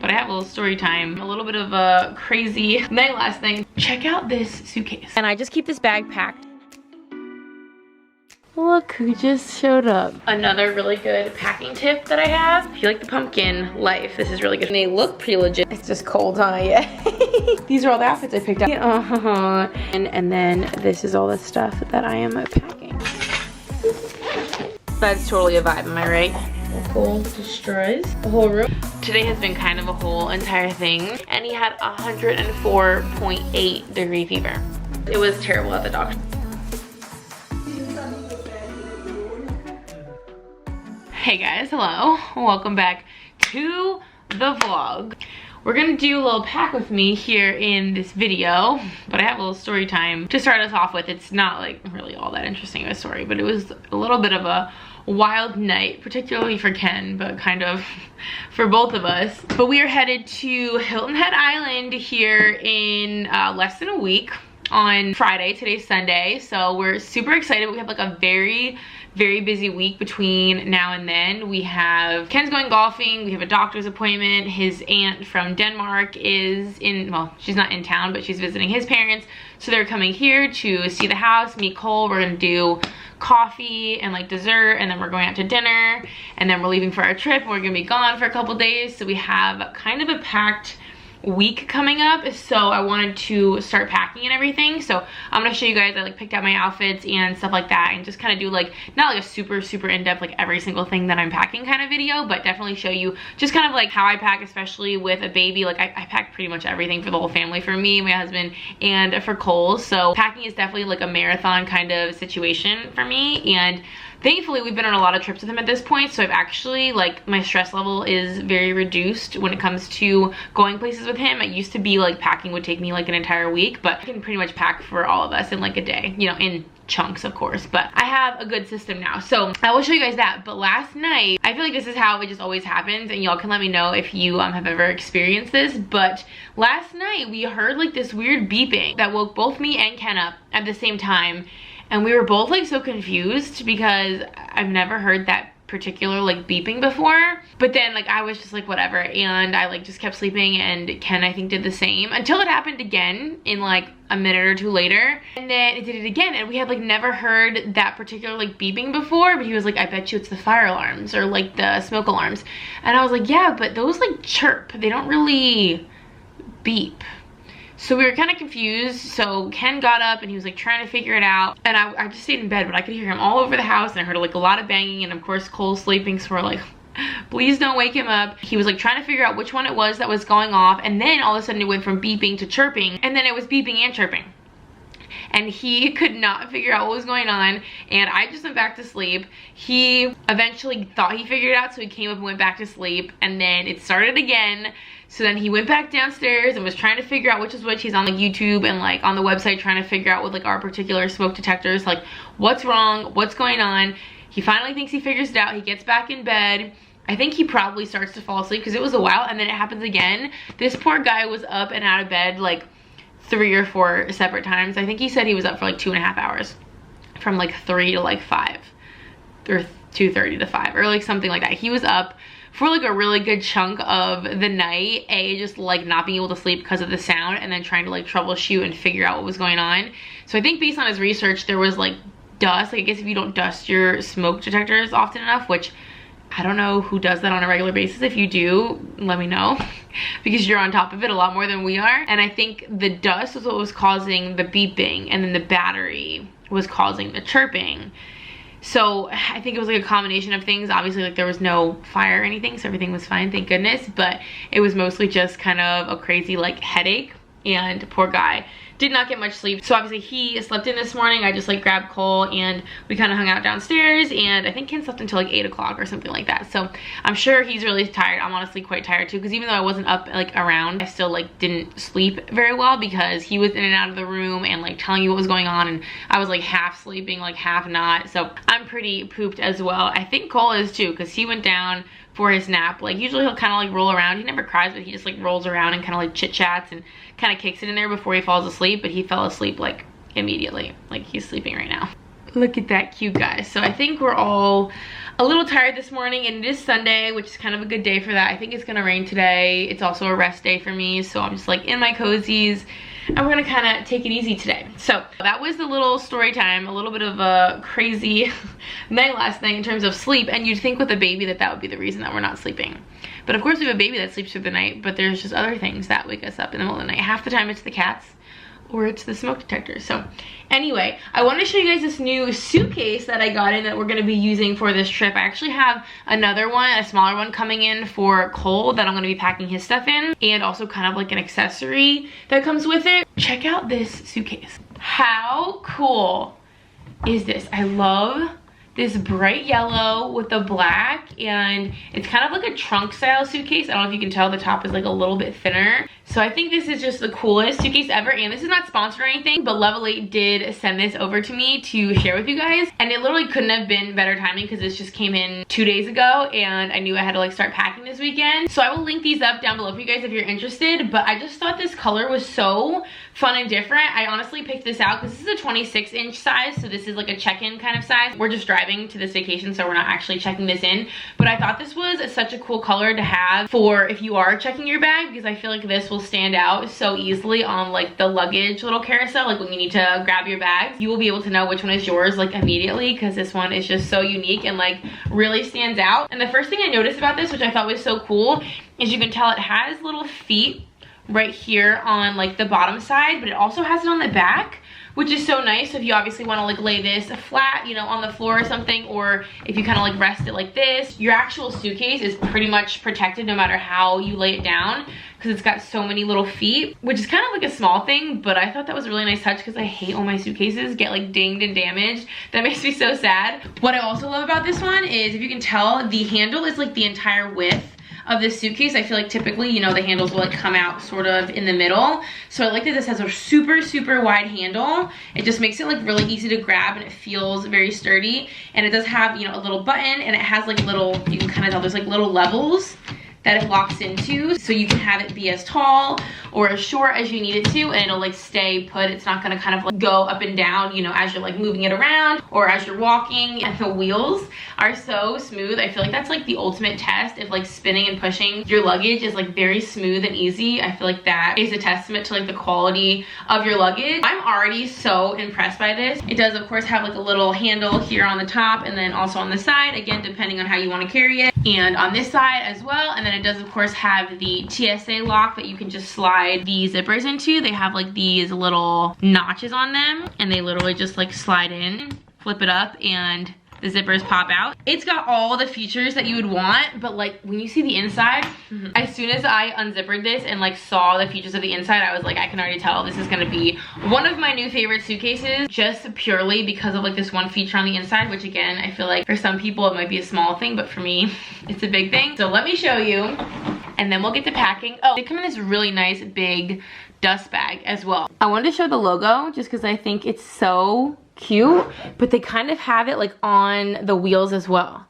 but I have a little story time. A little bit of a crazy night last night. Check out this suitcase. And I just keep this bag packed. Look who just showed up. Another really good packing tip that I have. If you like the pumpkin life, this is really good. And they look pretty legit. It's just cold, huh? Yeah. These are all the outfits I picked up. And then this is all the stuff that I am packing. That's totally a vibe, am I right? Cold destroys the whole room. Today has been kind of a whole entire thing. And he had 104.8 degree fever. It was terrible at the doctor. Hey guys, hello. Welcome back to the vlog. We're gonna do a little pack with me here in this video, but I have a little story time to start us off with. It's not like really all that interesting of a story, but it was a little bit of a wild night, particularly for Ken, but kind of for both of us. But we are headed to Hilton Head Island here in less than a week on Friday. Today's Sunday, so we're super excited. We have like a very busy week between now and then. We have Ken's going golfing, we have a doctor's appointment, his aunt from Denmark is in, well, she's not in town, but she's visiting his parents, so they're coming here to see the house, meet Cole. We're gonna do coffee and like dessert, and then we're going out to dinner, and then we're leaving for our trip. We're gonna be gone for a couple days, so we have kind of a packed week coming up, so I wanted to start packing and everything. So I'm gonna show you guys. I like picked out my outfits and stuff like that, and just kind of do like not like a super in-depth like every single thing that I'm packing kind of video, but definitely show you just kind of like how I pack, especially with a baby. Like I pack pretty much everything for the whole family, for me, my husband, and for Cole. So packing is definitely like a marathon kind of situation for me, and thankfully we've been on a lot of trips with him at this point, so I've actually, like, my stress level is very reduced when it comes to going places with him. It used to be like packing would take me like an entire week, but I can pretty much pack for all of us in like a day, you know, in chunks of course, but I have a good system now, so I will show you guys that. But last night, I feel like this is how it just always happens, and y'all can let me know if you have ever experienced this, but last night we heard like this weird beeping that woke both me and Ken up at the same time. And we were both like so confused because I've never heard that particular like beeping before. But then like I was just like whatever, and I like just kept sleeping, and Ken I think did the same until it happened again in like a minute or two later, and then it did it again, and we had like never heard that particular like beeping before. But he was like, I bet you it's the fire alarms or like the smoke alarms, and I was like, yeah, but those like chirp, they don't really beep. So we were kind of confused. So Ken got up and he was like trying to figure it out, and I just stayed in bed, but I could hear him all over the house, and I heard like a lot of banging, and of course Cole's sleeping, so we're like, please don't wake him up. He was like trying to figure out which one it was that was going off, and then all of a sudden it went from beeping to chirping, and then it was beeping and chirping. And he could not figure out what was going on, and I just went back to sleep. He eventually thought he figured it out, so he came up and went back to sleep, and then it started again. So then he went back downstairs and was trying to figure out which is which. He's on like YouTube and like on the website trying to figure out with like our particular smoke detectors, like what's wrong, what's going on. He finally thinks he figures it out. He gets back in bed. I think he probably starts to fall asleep because it was a while, and then it happens again. This poor guy was up and out of bed like 3 or 4 separate times. I think he said he was up for like 2.5 hours, from like 3 to like 5, or 2:30 to 5, or like something like that. He was up for like a really good chunk of the night, just like not being able to sleep because of the sound, and then trying to like troubleshoot and figure out what was going on. So I think based on his research, there was like dust. Like I guess if you don't dust your smoke detectors often enough, which I don't know who does that on a regular basis. If you do, let me know, because you're on top of it a lot more than we are. And I think the dust was what was causing the beeping, and then the battery was causing the chirping. So I think it was like a combination of things. Obviously like there was no fire or anything, so everything was fine, thank goodness, but it was mostly just kind of a crazy like headache, and poor guy did not get much sleep. So obviously he slept in this morning. I just like grabbed Cole and we kind of hung out downstairs, and I think Ken slept until like 8 o'clock or something like that. So I'm sure he's really tired. I'm honestly quite tired too, because even though I wasn't up like around, I still like didn't sleep very well because he was in and out of the room and like telling you what was going on, and I was like half sleeping, like half not. So I'm pretty pooped as well. I think Cole is too, because he went down for his nap. Like usually he'll kind of like roll around. He never cries, but he just like rolls around and kind of like chit chats and kind of kicks it in there before he falls asleep. But he fell asleep like immediately. Like he's sleeping right now. Look at that cute guy. So I think we're all a little tired this morning, and it is Sunday, which is kind of a good day for that. I think it's gonna rain today. It's also a rest day for me, so I'm just like in my cozies, and we're gonna kind of take it easy today. So that was the little story time, a little bit of a crazy night last night in terms of sleep, and you'd think with a baby that would be the reason that we're not sleeping. But of course we have a baby that sleeps through the night, but there's just other things that wake us up in the middle of the night. Half the time it's the cats, or it's the smoke detector. So anyway, I want to show you guys this new suitcase that I got in that we're going to be using for this trip. I actually have another one, a smaller one, coming in for Cole that I'm going to be packing his stuff in, and also kind of like an accessory that comes with it. Check out this suitcase. How cool is this? I love this bright yellow with the black, and it's kind of like a trunk style suitcase. I don't know if you can tell, the top is like a little bit thinner. So I think this is just the coolest suitcase ever, and this is not sponsored or anything, but Level 8 did send this over to me to share with you guys, and it literally couldn't have been better timing because this just came in 2 days ago, and I knew I had to like start packing this weekend. So I will link these up down below for you guys if you're interested, but I just thought this color was so fun and different. I honestly picked this out because this is a 26-inch size, so this is like a check-in kind of size. We're just driving to this vacation, so we're not actually checking this in, but I thought this was such a cool color to have for if you are checking your bag, because I feel like this will stand out so easily on like the luggage little carousel. Like when you need to grab your bags, you will be able to know which one is yours like immediately, because this one is just so unique and like really stands out. And the first thing I noticed about this, which I thought was so cool, is you can tell it has little feet right here on like the bottom side, but it also has it on the back, which is so nice. So if you obviously want to like lay this flat, you know, on the floor or something, or if you kind of like rest it like this, your actual suitcase is pretty much protected no matter how you lay it down, because it's got so many little feet, which is kind of like a small thing, but I thought that was a really nice touch because I hate all my suitcases get like dinged and damaged. That makes me so sad. What I also love about this one is, if you can tell, the handle is like the entire width of this suitcase. I feel like typically, you know, the handles will like come out sort of in the middle. So I like that this has a super wide handle. It just makes it like really easy to grab, and it feels very sturdy. And it does have, you know, a little button, and it has like little, you can kind of tell there's like little levels that it locks into, so you can have it be as tall or as short as you need it to, and it'll like stay put. It's not gonna kind of like go up and down, you know, as you're like moving it around or as you're walking. And the wheels are so smooth. I feel like that's like the ultimate test. If like spinning and pushing your luggage is like very smooth and easy, I feel like that is a testament to like the quality of your luggage. I'm already so impressed by this. It does of course have like a little handle here on the top, and then also on the side, again depending on how you want to carry it, and on this side as well. And then it does of course have the TSA lock that you can just slide the zippers into. They have like these little notches on them, and they literally just like slide in, flip it up, and the zippers pop out. It's got all the features that you would want, but like when you see the inside, as soon as I unzippered this and like saw the features of the inside, I was like, I can already tell this is gonna be one of my new favorite suitcases, just purely because of like this one feature on the inside, which again, I feel like for some people it might be a small thing, but for me, it's a big thing. So let me show you, and then we'll get to packing. Oh, they come in this really nice big dust bag as well. I wanted to show the logo just because I think it's so cute, but they kind of have it like on the wheels as well.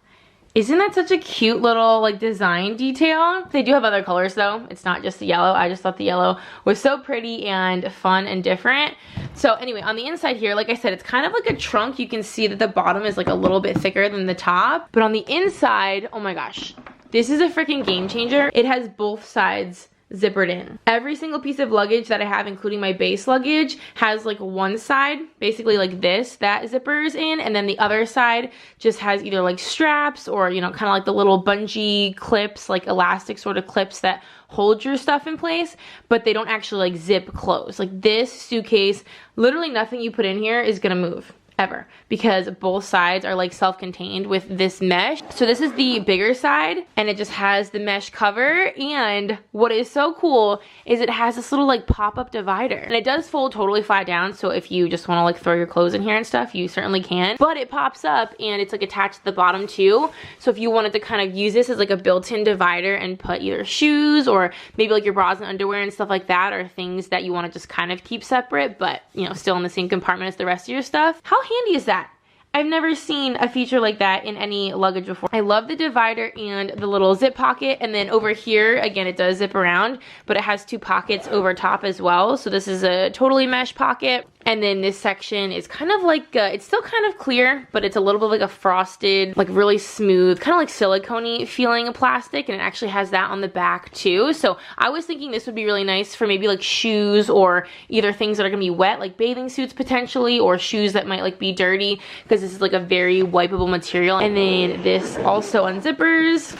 Isn't that such a cute little like design detail? They do have other colors though. It's not just the yellow. I just thought the yellow was so pretty and fun and different. So anyway, on the inside here, like I said, it's kind of like a trunk. You can see that the bottom is like a little bit thicker than the top, but on the inside, oh my gosh, this is a freaking game changer. It has both sides zippered in. Every single piece of luggage that I have, including my base luggage, has like one side, basically like this, that zippers in, and then the other side just has either like straps or, you know, kind of like the little bungee clips, like elastic sort of clips that hold your stuff in place, but they don't actually like zip close. Like this suitcase, literally nothing you put in here is gonna move. Ever, because both sides are like self-contained with this mesh. So this is the bigger side, and it just has the mesh cover, and what is so cool is it has this little like pop-up divider, and it does fold totally flat down, so if you just want to like throw your clothes in here and stuff, you certainly can, but it pops up and it's like attached to the bottom too. So if you wanted to kind of use this as like a built-in divider and put either shoes or maybe like your bras and underwear and stuff like that, or things that you want to just kind of keep separate but, you know, still in the same compartment as the rest of your stuff, how handy is that? I've never seen a feature like that in any luggage before. I love the divider and the little zip pocket, and then over here, again, it does zip around, but it has two pockets over top as well. So this is a totally mesh pocket. And then this section is kind of like, it's still kind of clear, but it's a little bit like a frosted, like really smooth, kind of like silicone-y feeling plastic, and it actually has that on the back too. So I was thinking this would be really nice for maybe like shoes, or either things that are gonna be wet, like bathing suits potentially, or shoes that might like be dirty, because this is like a very wipeable material. And then this also unzippers.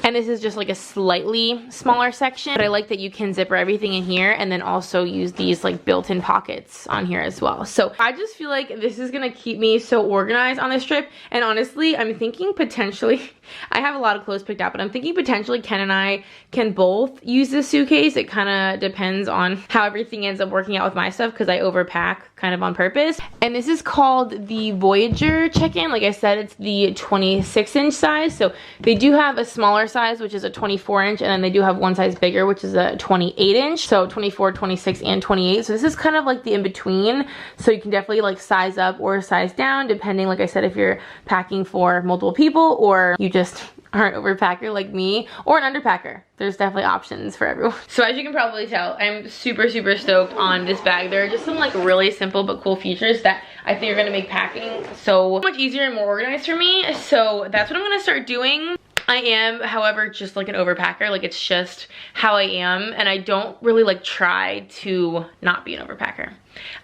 And this is just like a slightly smaller section, but I like that you can zipper everything in here and then also use these like built-in pockets on here as well. So I just feel like this is gonna keep me so organized on this trip. And honestly, I'm thinking potentially, I have a lot of clothes picked out, but I'm thinking potentially Ken and I can both use this suitcase. It kind of depends on how everything ends up working out with my stuff, because I overpack kind of on purpose. And this is called the Voyager check-in. Like I said, it's the 26-inch size. So they do have a smaller size, which is a 24-inch, and then they do have one size bigger, which is a 28-inch. So 24, 26, and 28. So this is kind of like the in-between. So you can definitely like size up or size down, depending, like I said, if you're packing for multiple people or you just are an overpacker like me, or an underpacker. There's definitely options for everyone. So as you can probably tell, I'm super stoked on this bag. There are just some like really simple but cool features that I think are gonna make packing so much easier and more organized for me. So that's what I'm gonna start doing. I am, however, just like an overpacker. Like, it's just how I am, and I don't really like try to not be an overpacker.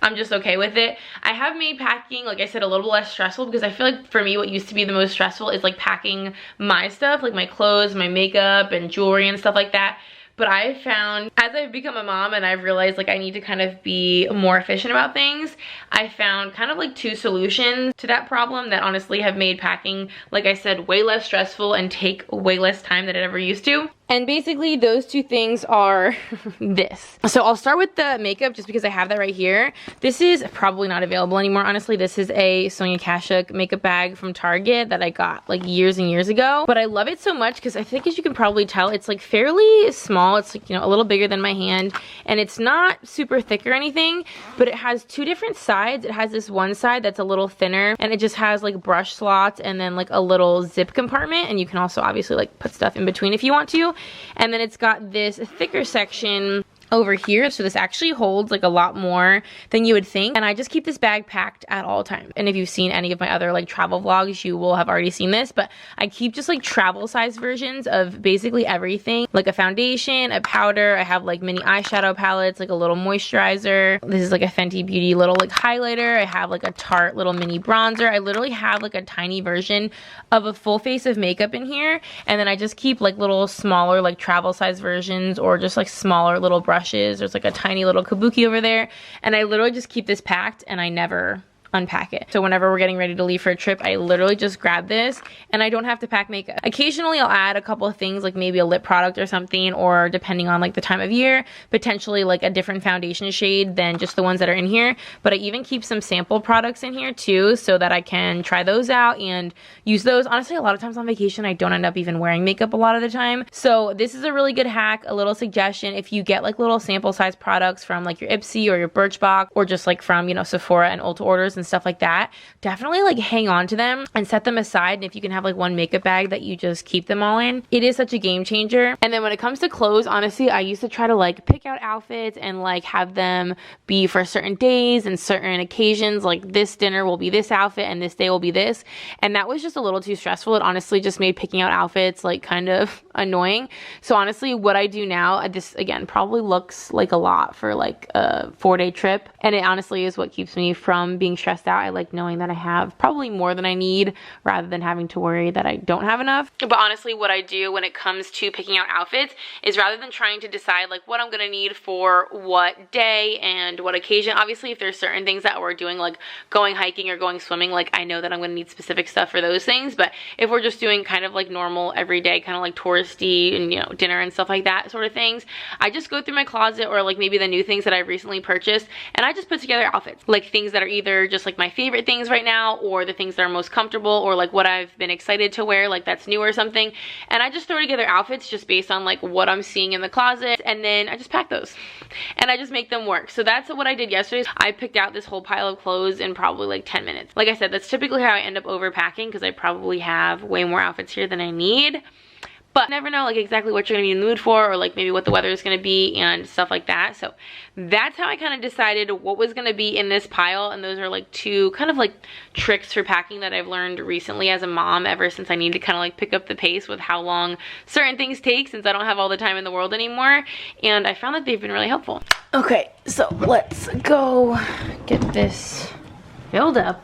I'm just okay with it. I have made packing, like I said, a little less stressful, because I feel like for me what used to be the most stressful is like packing my stuff, like my clothes, my makeup, and jewelry and stuff like that. But I found, as I've become a mom and I've realized like I need to kind of be more efficient about things, I found kind of like two solutions to that problem that honestly have made packing, like I said, way less stressful and take way less time than it ever used to. And basically those two things are this. So I'll start with the makeup just because I have that right here. This is probably not available anymore, honestly. This is a Sonia Kashuk makeup bag from Target that I got like years and years ago. But I love it so much because I think, as you can probably tell, it's like fairly small. It's like, you know, a little bigger than my hand, and it's not super thick or anything, but it has two different sides. It has this one side that's a little thinner, and it just has like brush slots and then like a little zip compartment, and you can also obviously like put stuff in between if you want to. And then it's got this thicker section over here, so this actually holds like a lot more than you would think. And I just keep this bag packed at all times. And if you've seen any of my other like travel vlogs, you will have already seen this, but I keep just like travel size versions of basically everything, like a foundation, a powder. I have like mini eyeshadow palettes, like a little moisturizer. This is like a Fenty Beauty little like highlighter. I have like a Tarte little mini bronzer. I literally have like a tiny version of a full face of makeup in here. And then I just keep like little smaller like travel size versions, or just like smaller little brushes. There's like a tiny little kabuki over there, and I literally just keep this packed and I never unpack it. So whenever we're getting ready to leave for a trip, I literally just grab this and I don't have to pack makeup. Occasionally I'll add a couple of things, like maybe a lip product or something, or depending on like the time of year, potentially like a different foundation shade than just the ones that are in here. But I even keep some sample products in here too, so that I can try those out and use those. Honestly, a lot of times on vacation I don't end up even wearing makeup a lot of the time. So this is a really good hack, a little suggestion. If you get like little sample size products from like your Ipsy or your Birchbox, or just like from, you know, Sephora and Ulta Orders and stuff like that, definitely like hang on to them and set them aside. And if you can have like one makeup bag that you just keep them all in, it is such a game changer. And then when it comes to clothes, honestly, I used to try to like pick out outfits and like have them be for certain days and certain occasions, like this dinner will be this outfit and this day will be this, and that was just a little too stressful. It honestly just made picking out outfits like kind of annoying. So honestly, what I do now, this again probably looks like a lot for like a 4-day trip, and it honestly is what keeps me from being stressed out. I like knowing that I have probably more than I need, rather than having to worry that I don't have enough. But honestly, what I do when it comes to picking out outfits is, rather than trying to decide like what I'm gonna need for what day and what occasion, obviously if there's certain things that we're doing, like going hiking or going swimming, like I know that I'm gonna need specific stuff for those things. But if we're just doing kind of like normal everyday, kind of like touristy and, you know, dinner and stuff like that sort of things, I just go through my closet, or like maybe the new things that I've recently purchased, and I just put together outfits, like things that are either just like my favorite things right now, or the things that are most comfortable, or like what I've been excited to wear, like that's new or something. And I just throw together outfits just based on like what I'm seeing in the closet, and then I just pack those and I just make them work. So that's what I did yesterday. I picked out this whole pile of clothes in probably like 10 minutes. Like I said, that's typically how I end up overpacking, because I probably have way more outfits here than I need. but you never know like exactly what you're gonna be in the mood for, or like maybe what the weather is gonna be and stuff like that. So that's how I kind of decided what was gonna be in this pile, and those are like two kind of like tricks for packing that I've learned recently as a mom, ever since I need to kind of like pick up the pace with how long certain things take, since I don't have all the time in the world anymore, and I found that they've been really helpful. Okay, so let's go get this filled up.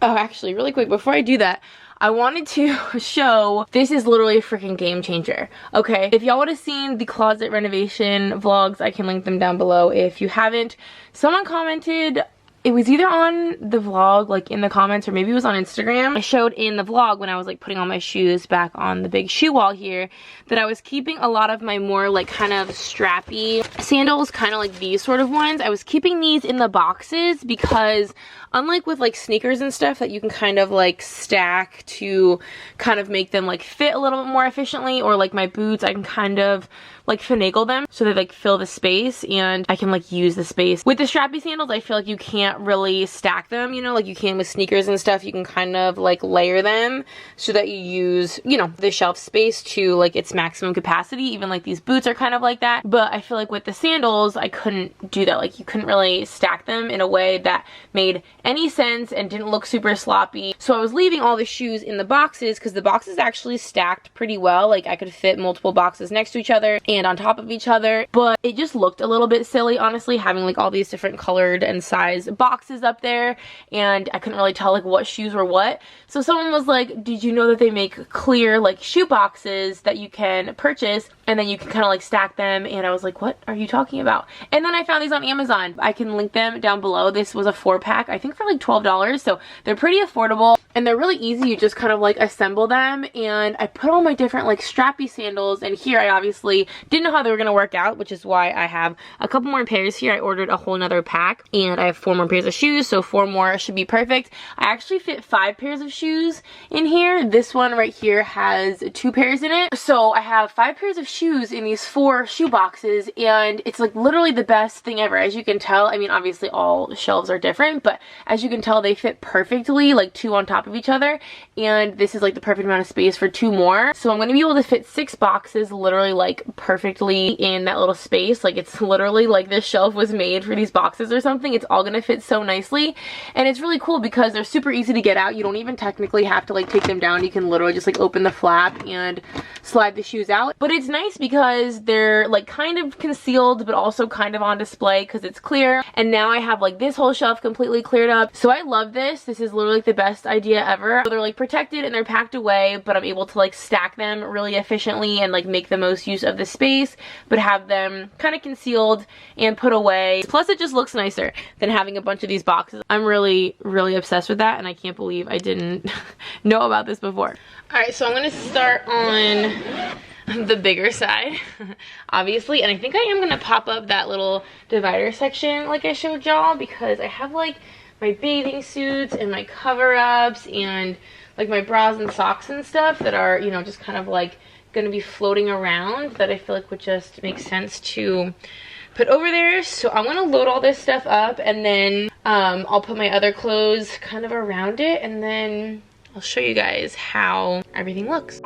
Oh, actually, really quick, before I do that, I wanted to show, this is literally a freaking game changer, okay? If y'all would have seen the closet renovation vlogs, I can link them down below. If you haven't, someone commented, it was either on the vlog, like in the comments, or maybe it was on Instagram. I showed in the vlog when I was like putting all my shoes back on the big shoe wall here, that I was keeping a lot of my more like kind of strappy sandals, kind of like these sort of ones. I was keeping these in the boxes because unlike with like sneakers and stuff that you can kind of like stack to kind of make them like fit a little bit more efficiently, or like my boots, I can kind of like finagle them so they like fill the space and I can like use the space. With the strappy sandals, I feel like you can't really stack them, you know, like you can with sneakers and stuff. You can kind of like layer them so that you use, you know, the shelf space to like its maximum capacity. Even like these boots are kind of like that, but I feel like with the sandals I couldn't do that. Like you couldn't really stack them in a way that made any sense and didn't look super sloppy. So I was leaving all the shoes in the boxes because the boxes actually stacked pretty well. Like I could fit multiple boxes next to each other and on top of each other, but it just looked a little bit silly, honestly, having like all these different colored and size boxes up there, and I couldn't really tell like what shoes were what. So someone was like, did you know that they make clear like shoe boxes that you can purchase and then you can kind of like stack them? And I was like, what are you talking about? And then I found these on Amazon. I can link them down below. This was a 4-pack, I think for like $12, so they're pretty affordable and they're really easy. You just kind of like assemble them, and I put all my different like strappy sandals, and here I obviously didn't know how they were gonna work out, which is why I have a couple more pairs here. I ordered a whole nother pack and I have 4 more pairs of shoes, so 4 more should be perfect. I actually fit 5 pairs of shoes in here. This one right here has 2 pairs in it, so I have 5 pairs of shoes in these 4 shoe boxes, and it's like literally the best thing ever. As you can tell, I mean obviously all shelves are different, but as you can tell they fit perfectly, like 2 on top of each other, and this is like the perfect amount of space for 2 more. So I'm going to be able to fit 6 boxes literally like perfectly in that little space. Like it's literally like this shelf was made for these boxes or something. It's all going to fit so nicely, and it's really cool because they're super easy to get out. You don't even technically have to like take them down. You can literally just like open the flap and slide the shoes out. But it's nice because they're like kind of concealed but also kind of on display because it's clear. And now I have like this whole shelf completely cleared up. So I love this. This is literally like the best idea ever. They're like protected and they're packed away, but I'm able to like stack them really efficiently and like make the most use of the space, but have them kind of concealed and put away. Plus it just looks nicer than having a bunch of these boxes. I'm really obsessed with that, and I can't believe I didn't know about this before. Alright, so I'm gonna start on the bigger side, obviously, and I think I am gonna pop up that little divider section like I showed y'all, because I have like my bathing suits and my cover-ups and like my bras and socks and stuff that are, you know, just kind of like gonna be floating around, that I feel like would just make sense to put over there. So I'm gonna load all this stuff up, and then I'll put my other clothes kind of around it, and then I'll show you guys how everything looks.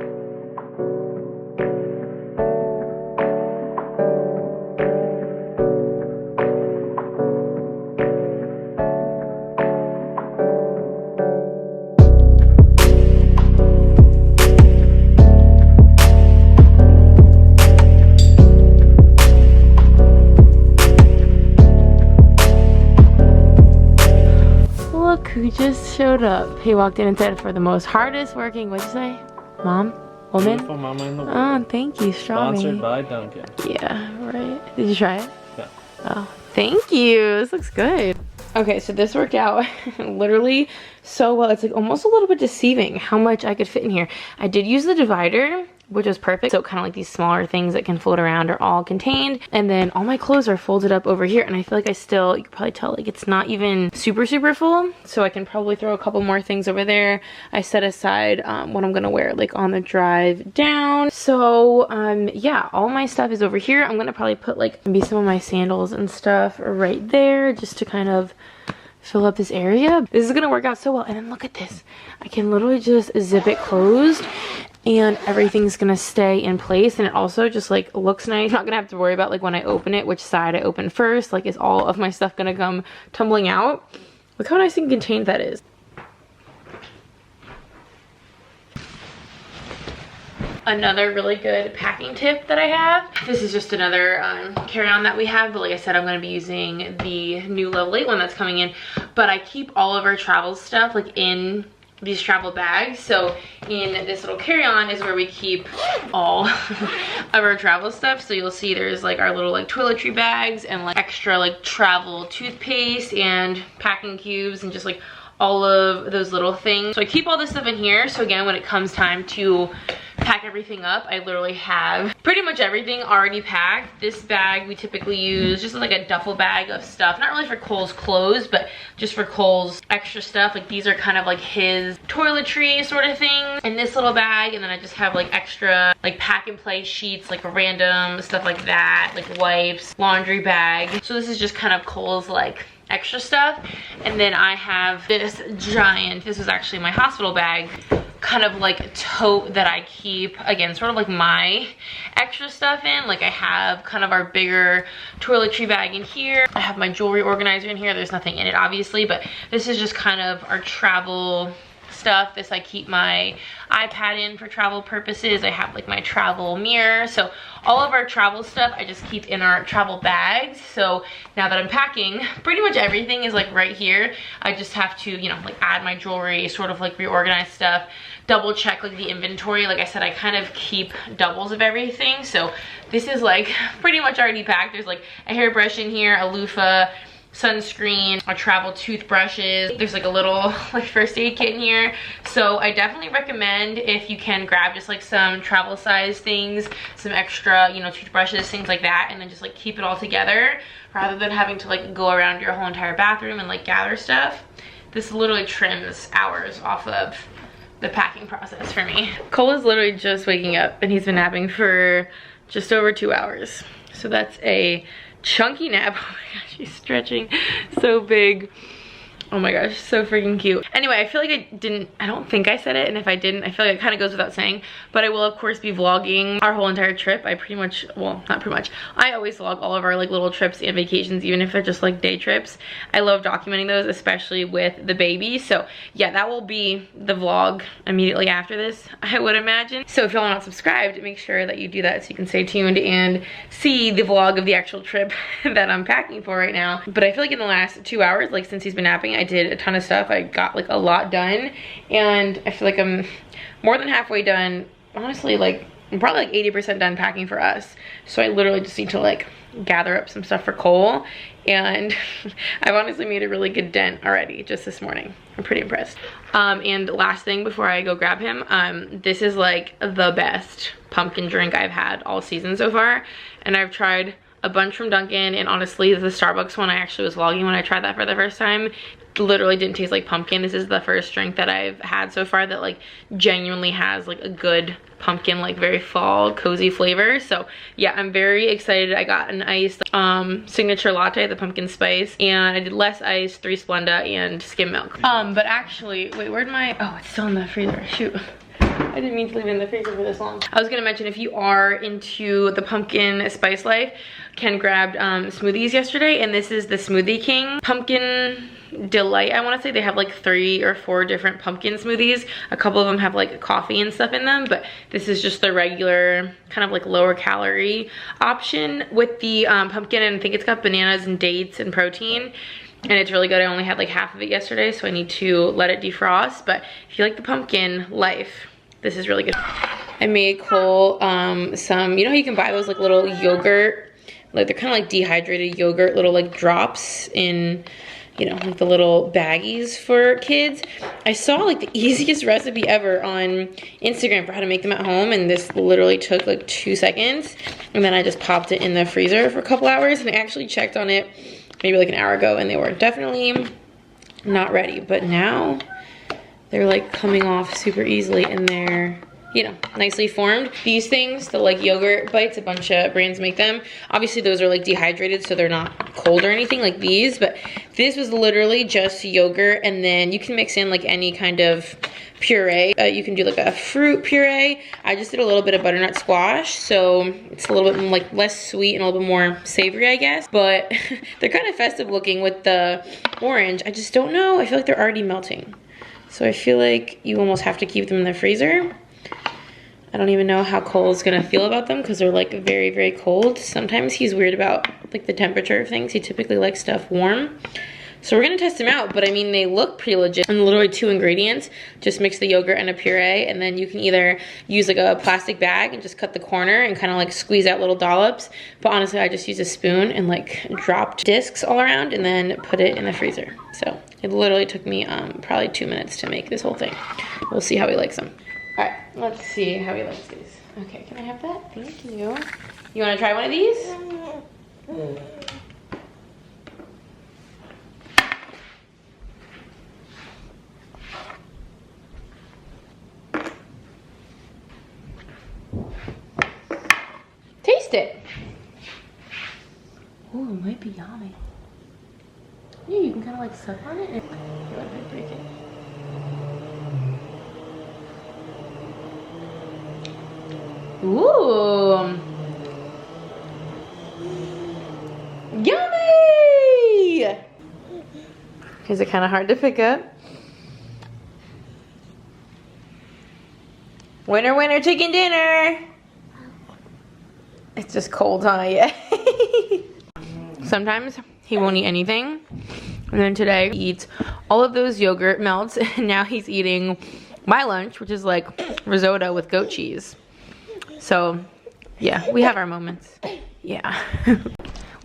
Who just showed up? He walked in and said, for the most hardest working, what'd you say? Woman? Beautiful mama in the world. Oh, thank you, Strawberry. Sponsored by Duncan. Yeah, right. Did you try it? Yeah. Oh, thank you. This looks good. Okay, so this worked out literally so well. It's like almost a little bit deceiving how much I could fit in here. I did use the divider, which was perfect. So kind of like these smaller things that can float around are all contained. And then all my clothes are folded up over here. And I feel like I still, you can probably tell, like it's not even super full. So I can probably throw a couple more things over there. I set aside what I'm gonna wear like on the drive down. So yeah, all my stuff is over here. I'm gonna probably put like maybe some of my sandals and stuff right there just to kind of fill up this area. This is gonna work out so well. And then look at this. I can literally just zip it closed and everything's gonna stay in place. And it also just like looks nice. I'm not gonna have to worry about like when I open it, which side I open first. Like, is all of my stuff gonna come tumbling out? Look how nice and contained that is. Another really good packing tip that I have. This is just another carry-on that we have, but like I said, I'm gonna be using the new Level 8 one that's coming in. But I keep all of our travel stuff like in these travel bags. So in this little carry-on is where we keep all of our travel stuff. So you'll see there's like our little like toiletry bags and like extra like travel toothpaste and packing cubes and just like all of those little things. So I keep all this stuff in here. So again, when it comes time to pack everything up, I literally have pretty much everything already packed. This bag we typically use just like a duffel bag of stuff, not really for Cole's clothes, but just for Cole's extra stuff. Like these are kind of like his toiletry sort of things in this little bag. And then I just have like extra like pack and play sheets, like random stuff like that, like wipes, laundry bag. So this is just kind of Cole's like extra stuff. And then I have this giant, this is actually my hospital bag, kind of like tote that I keep, again, sort of like my extra stuff in. Like I have kind of our bigger toiletry bag in here. I have my jewelry organizer in here. There's nothing in it obviously, but this is just kind of our travel stuff. This I keep my iPad in for travel purposes. I have like my travel mirror. So all of our travel stuff I just keep in our travel bags. So now that I'm packing, pretty much everything is like right here. I just have to, you know, like add my jewelry, sort of like reorganize stuff, double check like the inventory. Like I said, I kind of keep doubles of everything. So this is like pretty much already packed. There's like a hairbrush in here, a loofah, sunscreen, our travel toothbrushes. There's like a little like first aid kit in here. So I definitely recommend, if you can, grab just like some travel size things, some extra, you know, toothbrushes, things like that, and then just like keep it all together rather than having to like go around your whole entire bathroom and like gather stuff. This literally trims hours off of the packing process for me. Cole is literally just waking up and he's been napping for just over 2 hours. So that's a chunky nap. Oh my gosh, he's stretching so big. Oh my gosh, so freaking cute. Anyway, I feel like I don't think I said it, and if I didn't, I feel like it kind of goes without saying, but I will of course be vlogging our whole entire trip. I pretty much, well, not pretty much, I always vlog all of our like little trips and vacations, even if they're just like day trips. I love documenting those, especially with the baby. So yeah, that will be the vlog immediately after this, I would imagine. So if y'all are not subscribed, make sure that you do that so you can stay tuned and see the vlog of the actual trip that I'm packing for right now. But I feel like in the last 2 hours, like since he's been napping, I did a ton of stuff. I got like a lot done, and I feel like I'm more than halfway done. Honestly, like I'm probably like 80% done packing for us. So I literally just need to like gather up some stuff for Cole, and I've honestly made a really good dent already just this morning. I'm pretty impressed. And last thing before I go grab him, this is like the best pumpkin drink I've had all season so far, and I've tried a bunch from Dunkin', and honestly the Starbucks one, I actually was vlogging when I tried that for the first time, literally didn't taste like pumpkin. This is the first drink that I've had so far that like genuinely has like a good pumpkin, like very fall cozy flavor. So yeah, I'm very excited. I got an iced signature latte, the pumpkin spice, and I did less ice, 3 Splenda, and skim milk. But actually, wait, where'd my, oh, it's still in the freezer, shoot. I didn't mean to leave it in the freezer for this long. I was gonna mention, if you are into the pumpkin spice life, Ken grabbed smoothies yesterday, and this is the Smoothie King Pumpkin Delight. I want to say they have like 3 or 4 different pumpkin smoothies. A couple of them have like coffee and stuff in them, but this is just the regular kind of like lower calorie option with the pumpkin, and I think it's got bananas and dates and protein. And it's really good. I only had like half of it yesterday, so I need to let it defrost. But if you like the pumpkin life, this is really good. I made Cole some, you know how you can buy those like little yogurt, like they're kind of like dehydrated yogurt, little like drops in, you know, like the little baggies for kids. I saw like the easiest recipe ever on Instagram for how to make them at home, and this literally took like 2 seconds. And then I just popped it in the freezer for a couple hours, and I actually checked on it maybe like an hour ago, and they were definitely not ready. But now they're like coming off super easily, and they're you know, nicely formed. These things, the like yogurt bites, a bunch of brands make them. Obviously those are like dehydrated, so they're not cold or anything like these, but this was literally just yogurt, and then you can mix in like any kind of puree. You can do like a fruit puree. I just did a little bit of butternut squash, so it's a little bit like less sweet and a little bit more savory, I guess. But they're kind of festive looking with the orange. I just don't know. I feel like they're already melting. So I feel like you almost have to keep them in the freezer. I don't even know how Cole's gonna feel about them because they're like very, very cold. Sometimes he's weird about like the temperature of things. He typically likes stuff warm. So we're gonna test them out, but I mean, they look pretty legit. And literally 2 ingredients, just mix the yogurt and a puree, and then you can either use like a plastic bag and just cut the corner and kind of like squeeze out little dollops. But honestly, I just used a spoon and like dropped discs all around and then put it in the freezer. So it literally took me probably 2 minutes to make this whole thing. We'll see how he likes them. All right, let's see how he likes these. Okay, can I have that? Thank you. You wanna try one of these? Taste it. Oh, it might be yummy. Yeah, you can kind of like suck on it and here, let me break it. Ooh. Yummy! Is it kind of hard to pick up? Winner, winner, chicken dinner! It's just cold, huh? Yeah. Sometimes he won't eat anything. And then today he eats all of those yogurt melts, and now he's eating my lunch, which is like risotto with goat cheese. So, yeah, we have our moments. Yeah.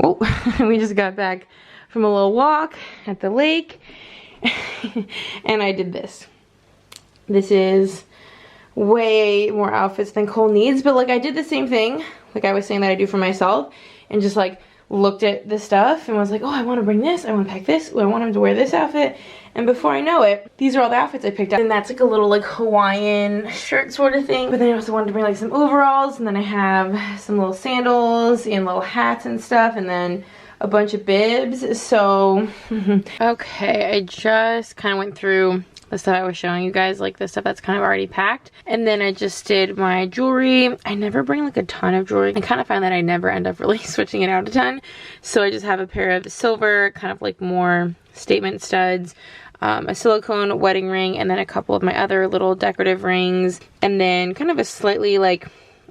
Oh, we just got back from a little walk at the lake, and I did this. This is way more outfits than Cole needs, but like I did the same thing, like I was saying that I do for myself, and just like looked at the stuff and was like, oh, I want to bring this, I want to pack this, I want him to wear this outfit. And before I know it, these are all the outfits I picked up. And that's like a little like Hawaiian shirt sort of thing. But then I also wanted to bring like some overalls, and then I have some little sandals and little hats and stuff, and then a bunch of bibs. So okay, I just kind of went through the stuff I was showing you guys, like the stuff that's kind of already packed. And then I just did my jewelry. I never bring like a ton of jewelry. I kind of find that I never end up really switching it out a ton. So I just have a pair of silver, kind of like more statement studs, a silicone wedding ring, and then a couple of my other little decorative rings. And then kind of a slightly like,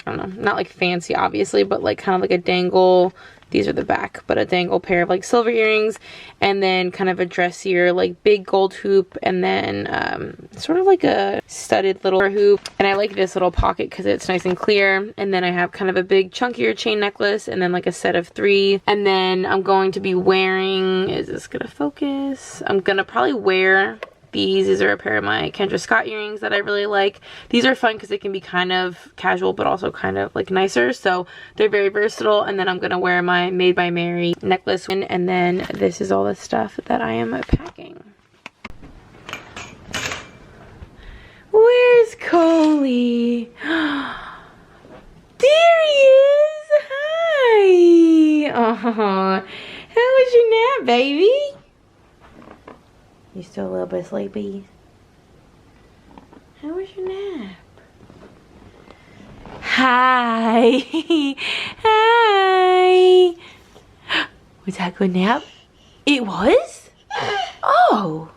I don't know, not like fancy obviously, but like kind of like a dangle. These are the back, but a dangle pair of like silver earrings, and then kind of a dressier like big gold hoop, and then sort of like a studded little hoop. And I like this little pocket because it's nice and clear. And then I have kind of a big chunkier chain necklace, and then like a set of 3. And then I'm going to be wearing, is this gonna focus? I'm gonna probably wear these are a pair of my Kendra Scott earrings that I really like. These are fun because they can be kind of casual but also kind of like nicer, so they're very versatile. And then I'm gonna wear my Made by Mary necklace, and then this is all the stuff that I am packing. Where's Coley? There he is! Hi! Oh, how was your nap, baby? You still a little bit sleepy? How was your nap? Hi! Hi! Was that a good nap? It was? Oh!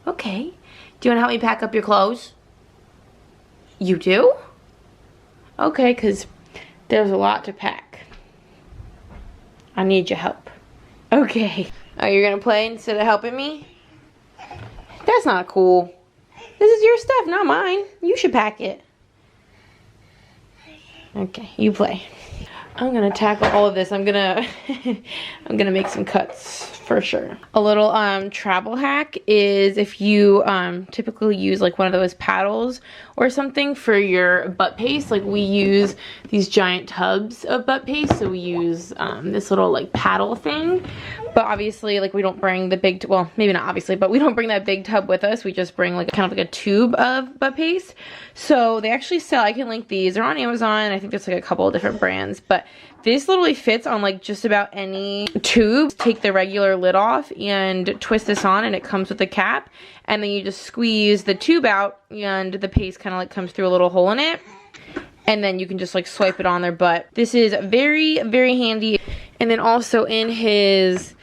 Okay. Do you want to help me pack up your clothes? You do? Okay, because there's a lot to pack. I need your help. Okay. Oh, you're going to play instead of helping me? That's not cool. This is your stuff, not mine. You should pack it. Okay, you play. I'm gonna tackle all of this. I'm gonna make some cuts for sure. A little travel hack is if you typically use like one of those paddles or something for your butt paste. Like we use these giant tubs of butt paste, so we use this little like paddle thing. But obviously, like we don't bring the big, well, maybe not obviously, but we don't bring that big tub with us. We just bring like kind of like a tube of butt paste. So they actually sell, I can link these. They're on Amazon. I think there's like a couple of different brands, but this literally fits on like just about any tube. Take the regular lid off and twist this on, and it comes with a cap. And then you just squeeze the tube out, and the paste kind of like comes through a little hole in it. And then you can just like swipe it on their butt. This is very, very handy. And then also in his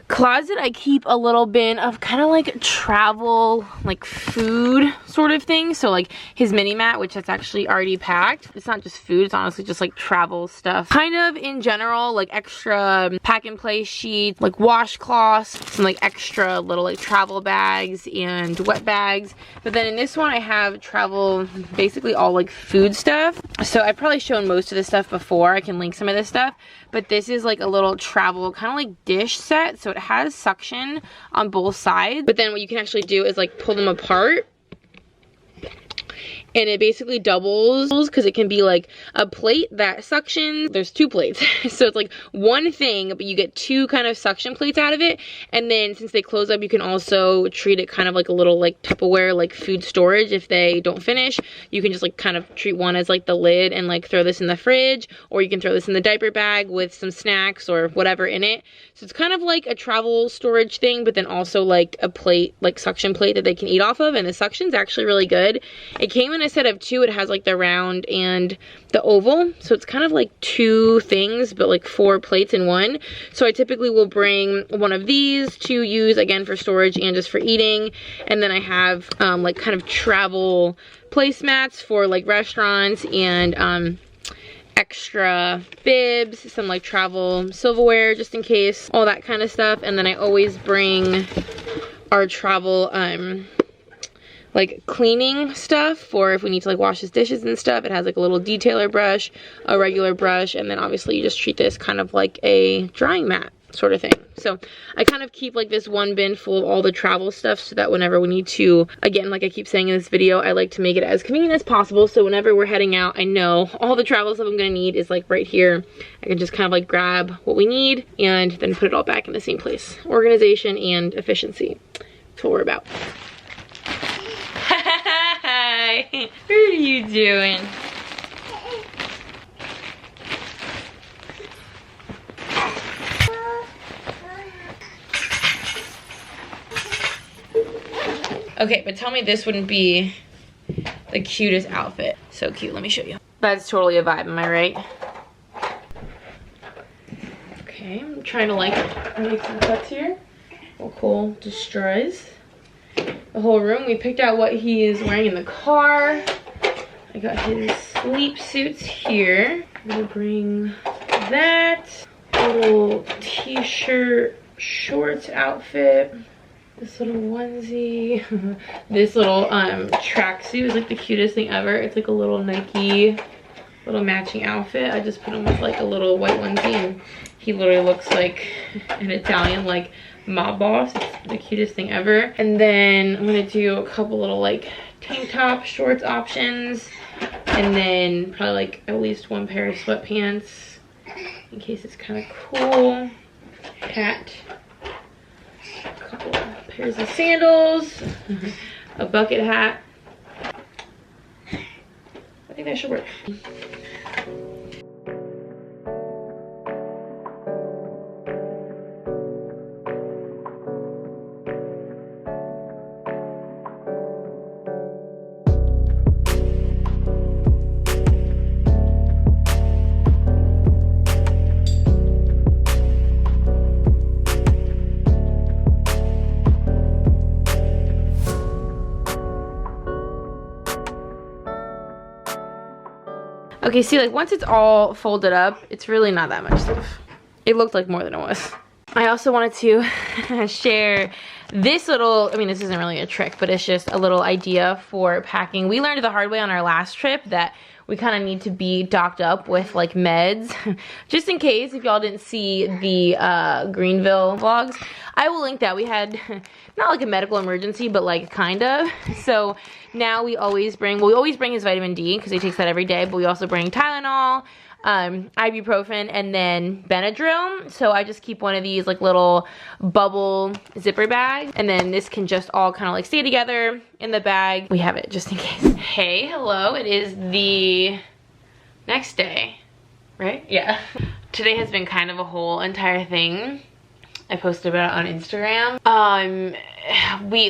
closet, I keep a little bin of kind of like travel, like food sort of thing. So like his mini mat, which that's actually already packed. It's not just food, it's honestly just like travel stuff. Kind of in general, like extra pack and play sheets, like washcloths, some like extra little like travel bags and wet bags. But then in this one, I have travel, basically all like food stuff. So I've probably shown most of this stuff before. I can link some of this stuff. But this is like a little travel kind of like dish set. So it has suction on both sides. But then what you can actually do is like pull them apart. And it basically doubles because it can be like a plate that suctions. There's two plates. So it's like one thing, but you get two kind of suction plates out of it. And then since they close up, you can also treat it kind of like a little like Tupperware, like food storage. If they don't finish, you can just like kind of treat one as like the lid and like throw this in the fridge, or you can throw this in the diaper bag with some snacks or whatever in it. So it's kind of like a travel storage thing, but then also like a plate, like suction plate that they can eat off of. And the suction's actually really good. It came in a set of two. It has like the round and the oval, so it's kind of like two things but like 4 plates in one. So I typically will bring one of these to use again for storage and just for eating. And then I have like kind of travel placemats for like restaurants, and extra bibs, some like travel silverware just in case, all that kind of stuff. And then I always bring our travel like cleaning stuff for if we need to like wash his dishes and stuff. It has like a little detailer brush, a regular brush, and then obviously you just treat this kind of like a drying mat sort of thing. So I kind of keep like this one bin full of all the travel stuff so that whenever we need to, again, like I keep saying in this video, I like to make it as convenient as possible. So whenever we're heading out, I know all the travel stuff I'm gonna need is like right here. I can just kind of like grab what we need and then put it all back in the same place. Organization and efficiency. That's what we're about. Hi, what are you doing? Okay, but tell me this wouldn't be the cutest outfit. So cute, let me show you. That's totally a vibe, am I right? Okay, I'm trying to like make some cuts here. Well, Cole destroys the whole room. We picked out what he is wearing in the car. I got his sleep suits here. I'm gonna bring that little t-shirt shorts outfit. This little onesie. This little tracksuit is like the cutest thing ever. It's like a little Nike little matching outfit. I just put him with like a little white onesie, and he literally looks like an Italian like mob boss. It's the cutest thing ever. And then I'm gonna do a couple little like tank top shorts options, and then probably like at least one pair of sweatpants in case it's kind of cool. Hat, a couple pairs of sandals, a bucket hat. I think that should work. Okay, see, like once it's all folded up, it's really not that much stuff. It looked like more than it was. I also wanted to share this little, I mean, this isn't really a trick, but it's just a little idea for packing. We learned the hard way on our last trip that we kind of need to be docked up with like meds just in case. If y'all didn't see the Greenville vlogs, I will link that. We had not like a medical emergency, but like kind of. So now we always bring his vitamin D because he takes that every day, but we also bring Tylenol, ibuprofen, and then Benadryl. So I just keep one of these like little bubble zipper bags, and then this can just all kind of like stay together in the bag. We have it just in case. Hey, hello, it is the next day, right? Yeah. Today has been kind of a whole entire thing. I posted about it on Instagram.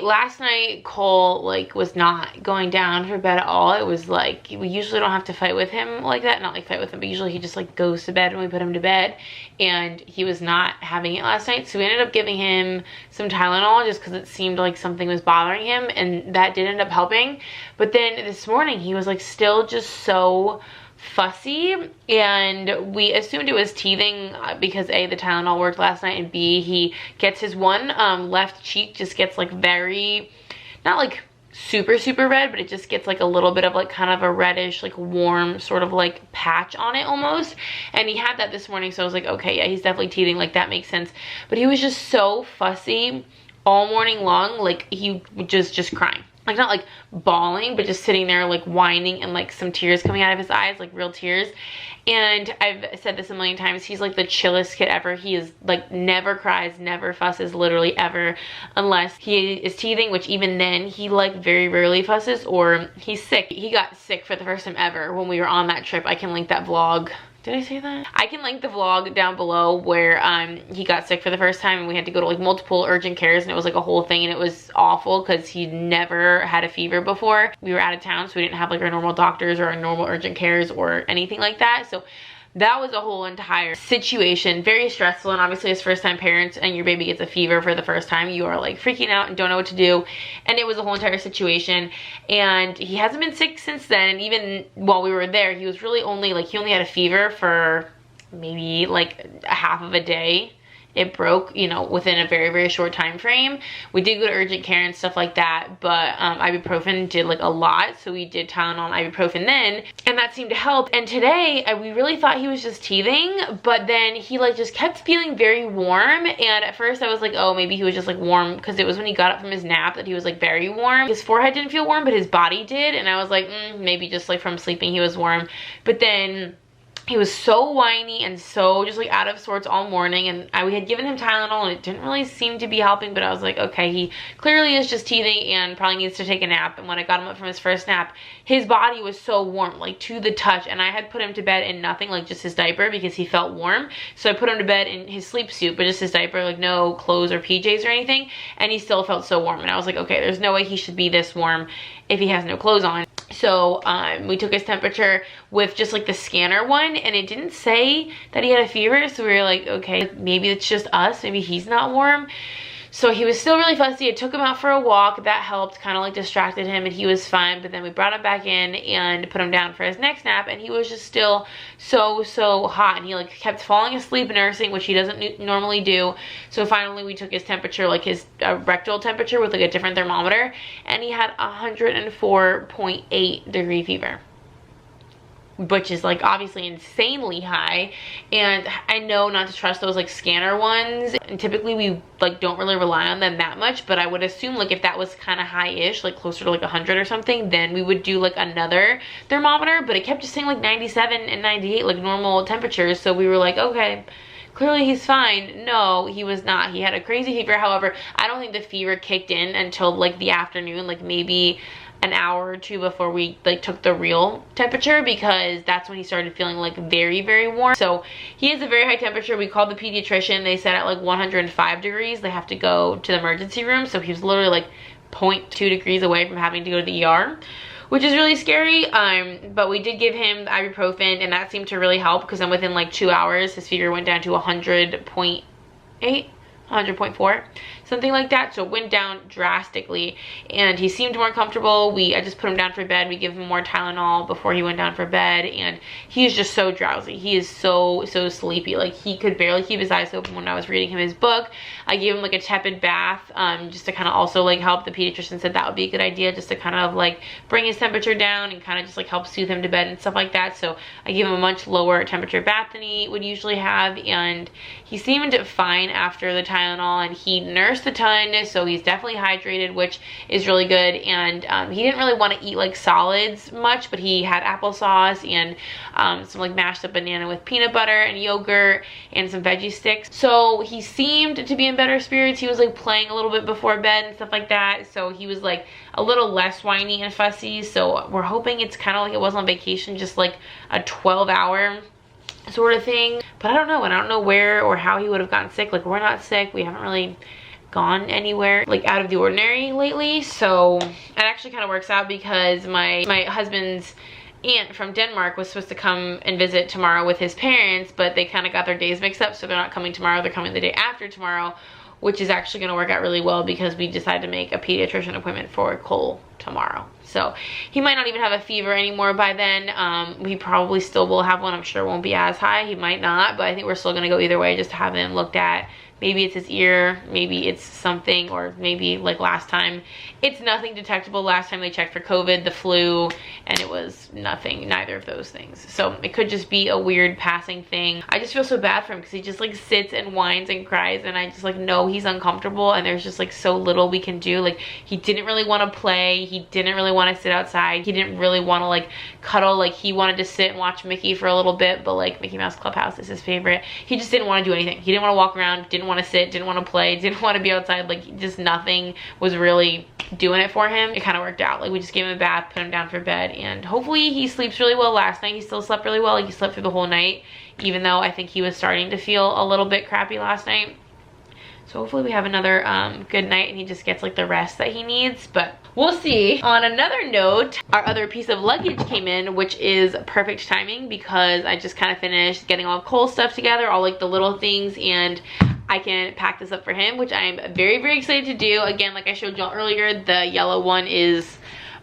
Last night Cole like was not going down for bed at all. It was like, we usually don't have to fight with him like that, not like fight with him, but usually he just like goes to bed when we put him to bed, and he was not having it last night. So we ended up giving him some Tylenol just because it seemed like something was bothering him, and that did end up helping. But then this morning he was like still just so fussy, and we assumed it was teething because A, the Tylenol worked last night, and B, he gets his one left cheek just gets like very, not like super red, but it just gets like a little bit of like kind of a reddish like warm sort of like patch on it almost, and he had that this morning. So I was like, okay, yeah, he's definitely teething, like that makes sense. But he was just so fussy all morning long, like he was just crying. Like not like bawling, but just sitting there like whining and like some tears coming out of his eyes, like real tears. And I've said this a million times, he's like the chillest kid ever. He is like never cries, never fusses, literally ever, unless he is teething, which even then he like very rarely fusses, or he's sick. He got sick for the first time ever when we were on that trip. I can link that vlog. Did I say that? I can link the vlog down below where he got sick for the first time, and we had to go to like multiple urgent cares, and it was like a whole thing, and it was awful because he never had a fever before. We were out of town, so we didn't have like our normal doctors or our normal urgent cares or anything like that. So that was a whole entire situation, very stressful. And obviously as first time parents and your baby gets a fever for the first time, you are like freaking out and don't know what to do. And it was a whole entire situation, and he hasn't been sick since then. And even while we were there, he was really only like, he only had a fever for maybe like a half of a day. It broke, you know, within a very short time frame. We did go to urgent care and stuff like that, but ibuprofen did like a lot. So we did Tylenol and ibuprofen then, and that seemed to help. And today we really thought he was just teething, but then he like just kept feeling very warm. And at first I was like, oh, maybe he was just like warm, because it was when he got up from his nap that he was like very warm. His forehead didn't feel warm, but his body did. And I was like, maybe just like from sleeping he was warm. But then he was so whiny and so just like out of sorts all morning, and we had given him Tylenol and it didn't really seem to be helping, but I was like, okay, he clearly is just teething and probably needs to take a nap. And when I got him up from his first nap, his body was so warm, like to the touch, and I had put him to bed in nothing, like just his diaper, because he felt warm. So I put him to bed in his sleep suit, but just his diaper, like no clothes or PJs or anything, and he still felt so warm. And I was like, okay, there's no way he should be this warm if he has no clothes on. So we took his temperature with just like the scanner one, and it didn't say that he had a fever. So we were like, okay, maybe it's just us, maybe he's not warm. So he was still really fussy. I took him out for a walk. That helped, kind of like distracted him, and he was fine. But then we brought him back in and put him down for his next nap, and he was just still so hot, and he like kept falling asleep nursing, which he doesn't normally do. So finally we took his temperature, like his rectal temperature, with like a different thermometer, and he had 104.8 degree fever, which is like obviously insanely high. And I know not to trust those like scanner ones, and typically we like don't really rely on them that much, but I would assume like if that was kind of high-ish, like closer to like 100 or something, then we would do like another thermometer. But it kept just saying like 97 and 98, like normal temperatures. So we were like, okay, clearly he's fine. No, he was not. He had a crazy fever. However, I don't think the fever kicked in until like the afternoon, like maybe an hour or two before we like took the real temperature, because that's when he started feeling like very warm. So he has a very high temperature. We called the pediatrician. They said at like 105 degrees they have to go to the emergency room. So he was literally like 0.2 degrees away from having to go to the ER, which is really scary. But we did give him ibuprofen, and that seemed to really help, because then within like 2 hours his fever went down to 100.8, 100.4, something like that. So it went down drastically, and he seemed more comfortable. I just put him down for bed. We give him more Tylenol before he went down for bed, and he is just so drowsy. He is so sleepy. Like, he could barely keep his eyes open when I was reading him his book. I gave him like a tepid bath, just to kind of also like help. The pediatrician said that would be a good idea, just to kind of like bring his temperature down and kind of just like help soothe him to bed and stuff like that. So I gave him a much lower temperature bath than he would usually have, and he seemed fine after the Tylenol, and he nursed a ton, so he's definitely hydrated, which is really good. And he didn't really want to eat like solids much, but he had applesauce and some like mashed up banana with peanut butter and yogurt and some veggie sticks. So he seemed to be in better spirits. He was like playing a little bit before bed and stuff like that, so he was like a little less whiny and fussy. So we're hoping it's kind of like it was on vacation, just like a 12-hour sort of thing. But I don't know, and I don't know where or how he would have gotten sick. Like, we're not sick. We haven't really gone anywhere like out of the ordinary lately. So it actually kind of works out, because my husband's aunt from Denmark was supposed to come and visit tomorrow with his parents, but they kind of got their days mixed up, so they're not coming tomorrow. They're coming the day after tomorrow, which is actually going to work out really well, because we decided to make a pediatrician appointment for Cole tomorrow. So he might not even have a fever anymore by then. We probably still will have one. I'm sure it won't be as high. He might not, but I think we're still going to go either way, just to have him looked at. Maybe it's his ear, maybe it's something, or maybe like last time, it's nothing detectable. Last time they checked for COVID, the flu, and it was nothing, neither of those things. So it could just be a weird passing thing. I just feel so bad for him, because he just like sits and whines and cries, and I just like know he's uncomfortable, and there's just like so little we can do. Like, he didn't really want to play. He didn't really want to sit outside. He didn't really want to like cuddle. Like, he wanted to sit and watch Mickey for a little bit, but like Mickey Mouse Clubhouse is his favorite. He just didn't want to do anything. He didn't want to walk around, didn't want to sit, didn't want to play, didn't want to be outside. Like, just nothing was really doing it for him. It kind of worked out. Like, we just gave him a bath, put him down for bed, and hopefully he sleeps really well. Last night he still slept really well. Like, he slept through the whole night, even though I think he was starting to feel a little bit crappy last night. So hopefully we have another good night, and he just gets like the rest that he needs, but we'll see. On another note, our other piece of luggage came in, which is perfect timing, because I just kind of finished getting all Cole's stuff together, all like the little things, and I can pack this up for him, which I am very excited to do. Again, like I showed y'all earlier, the yellow one is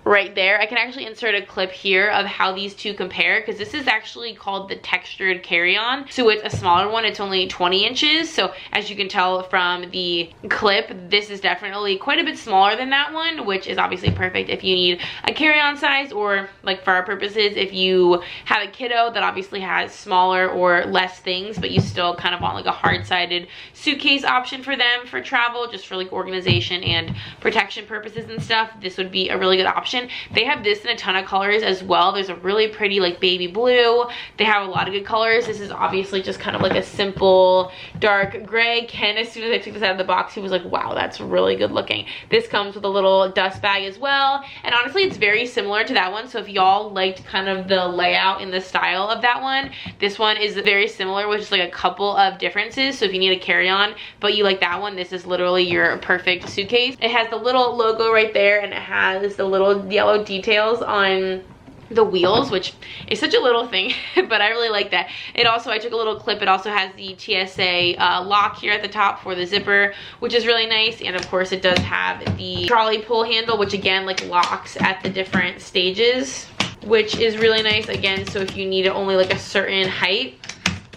right there. I can actually insert a clip here of how these two compare, because this is actually called the textured carry-on. So it's a smaller one. It's only 20 inches. So as you can tell from the clip, this is definitely quite a bit smaller than that one, which is obviously perfect if you need a carry-on size, or like for our purposes, if you have a kiddo that obviously has smaller or less things, but you still kind of want like a hard-sided suitcase option for them for travel, just for like organization and protection purposes and stuff. This would be a really good option. They have this in a ton of colors as well. There's a really pretty like baby blue. They have a lot of good colors. This is obviously just kind of like a simple dark gray. Ken, as soon as I took this out of the box, he was like, wow, that's really good looking. This comes with a little dust bag as well, and honestly it's very similar to that one. So if y'all liked kind of the layout and the style of that one, this one is very similar with just like a couple of differences. So if you need a carry-on but you like that one, this is literally your perfect suitcase. It has the little logo right there, and it has the little yellow details on the wheels, which is such a little thing, but I really like that. It also, I took a little clip, it also has the TSA lock here at the top for the zipper, which is really nice. And of course it does have the trolley pull handle, which again like locks at the different stages, which is really nice again. So if you need it only like a certain height,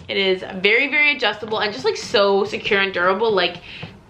it is very adjustable and just like so secure and durable. Like,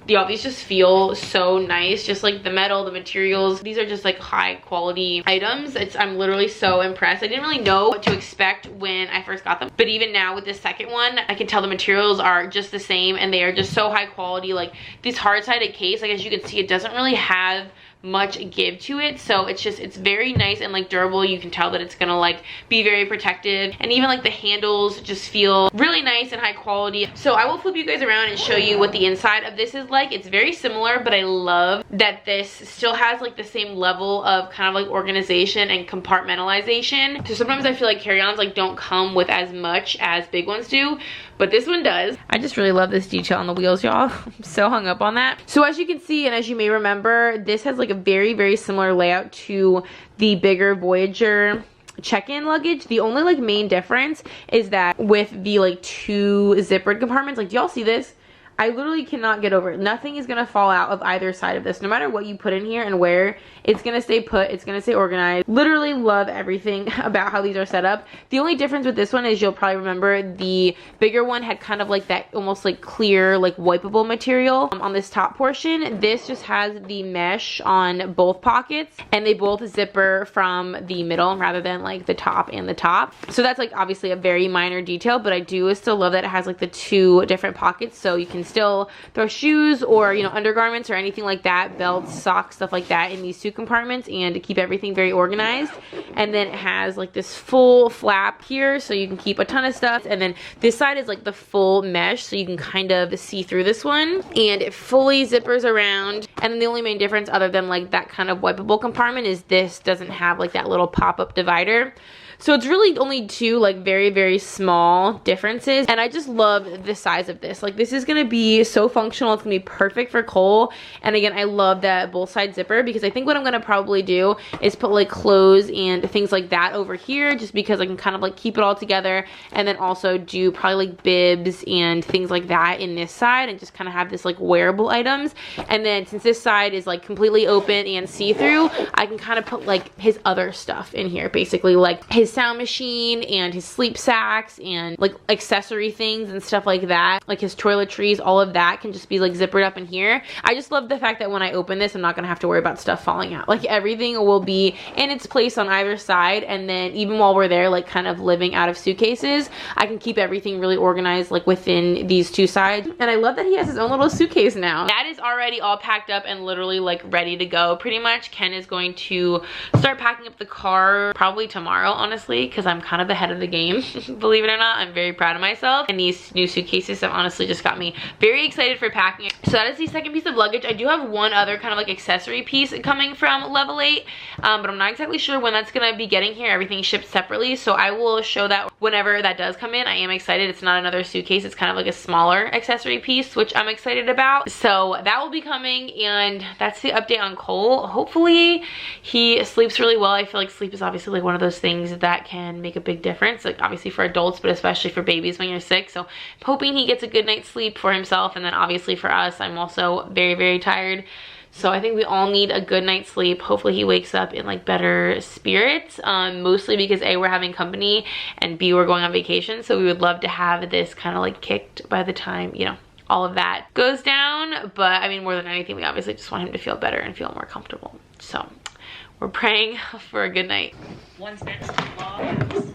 y'all, these just feel so nice. Just like the metal, the materials, these are just like high quality items. I'm literally so impressed. I didn't really know what to expect when I first got them, but even now with this second one, I can tell the materials are just the same, and they are just so high quality. Like, this hard-sided case, like as you can see, it doesn't really have much give to it, so it's very nice and like durable. You can tell that it's gonna like be very protective, and even like the handles just feel really nice and high quality. So I will flip you guys around and show you what the inside of this is like. It's very similar, but I love that this still has like the same level of kind of like organization and compartmentalization. So sometimes I feel like carry-ons like don't come with as much as big ones do, but this one does. I just really love this detail on the wheels, y'all. I'm so hung up on that. So as you can see, and as you may remember, this has like a very similar layout to the bigger Voyager check-in luggage. The only like main difference is that with the like two zippered compartments, like, do y'all see this? I literally cannot get over it. Nothing is gonna fall out of either side of this. No matter what you put in here and where, it's gonna stay put, it's gonna stay organized. Literally love everything about how these are set up. The only difference with this one is, you'll probably remember, the bigger one had kind of like that almost like clear, like wipeable material on this top portion. This just has the mesh on both pockets, and they both zipper from the middle rather than like the top and the top. So that's like obviously a very minor detail, but I do still love that it has like the 2 different pockets, so you can still throw shoes or, you know, undergarments or anything like that, belts, socks, stuff like that in these 2 compartments, and to keep everything very organized. And then it has like this full flap here, so you can keep a ton of stuff. And then this side is like the full mesh, so you can kind of see through this one, and it fully zippers around. And then the only main difference, other than like that kind of wipeable compartment, is this doesn't have like that little pop-up divider. So it's really only 2 like very, very small differences, and I just love the size of this. Like, this is gonna be so functional. It's gonna be perfect for Cole. And again, I love that both side zipper, because I think what I'm gonna probably do is put like clothes and things like that over here, just because I can kind of like keep it all together, and then also do probably like bibs and things like that in this side, and just kind of have this like wearable items. And then since this side is like completely open and see-through, I can kind of put like his other stuff in here, basically like his sound machine and his sleep sacks and like accessory things and stuff like that, like his toiletries. All of that can just be like zippered up in here. I just love the fact that when I open this, I'm not gonna have to worry about stuff falling out. Like, everything will be in its place on either side, and then even while we're there, like kind of living out of suitcases, I can keep everything really organized like within these 2 sides. And I love that he has his own little suitcase now. That is already all packed up and literally like ready to go pretty much. Ken is going to start packing up the car probably tomorrow, honestly, because I'm kind of ahead of the game. Believe it or not, I'm very proud of myself, and these new suitcases have honestly just got me very excited for packing it. So that is the second piece of luggage. I do have one other kind of like accessory piece coming from Level 8, but I'm not exactly sure when that's gonna be getting here. Everything shipped separately, so I will show that whenever that does come in. I am excited. It's not another suitcase, it's kind of like a smaller accessory piece, which I'm excited about. So that will be coming, and that's the update on Cole. Hopefully he sleeps really well. I feel like sleep is obviously like one of those things that can make a big difference, like obviously for adults, but especially for babies when you're sick. So I'm hoping he gets a good night's sleep for himself, and then obviously for us, I'm also very, very tired. So I think we all need a good night's sleep. Hopefully he wakes up in like better spirits, mostly because A, we're having company, and B, we're going on vacation. So we would love to have this kind of like kicked by the time, you know, all of that goes down. But I mean, more than anything, we obviously just want him to feel better and feel more comfortable. So we're praying for a good night. One's next to vlogs.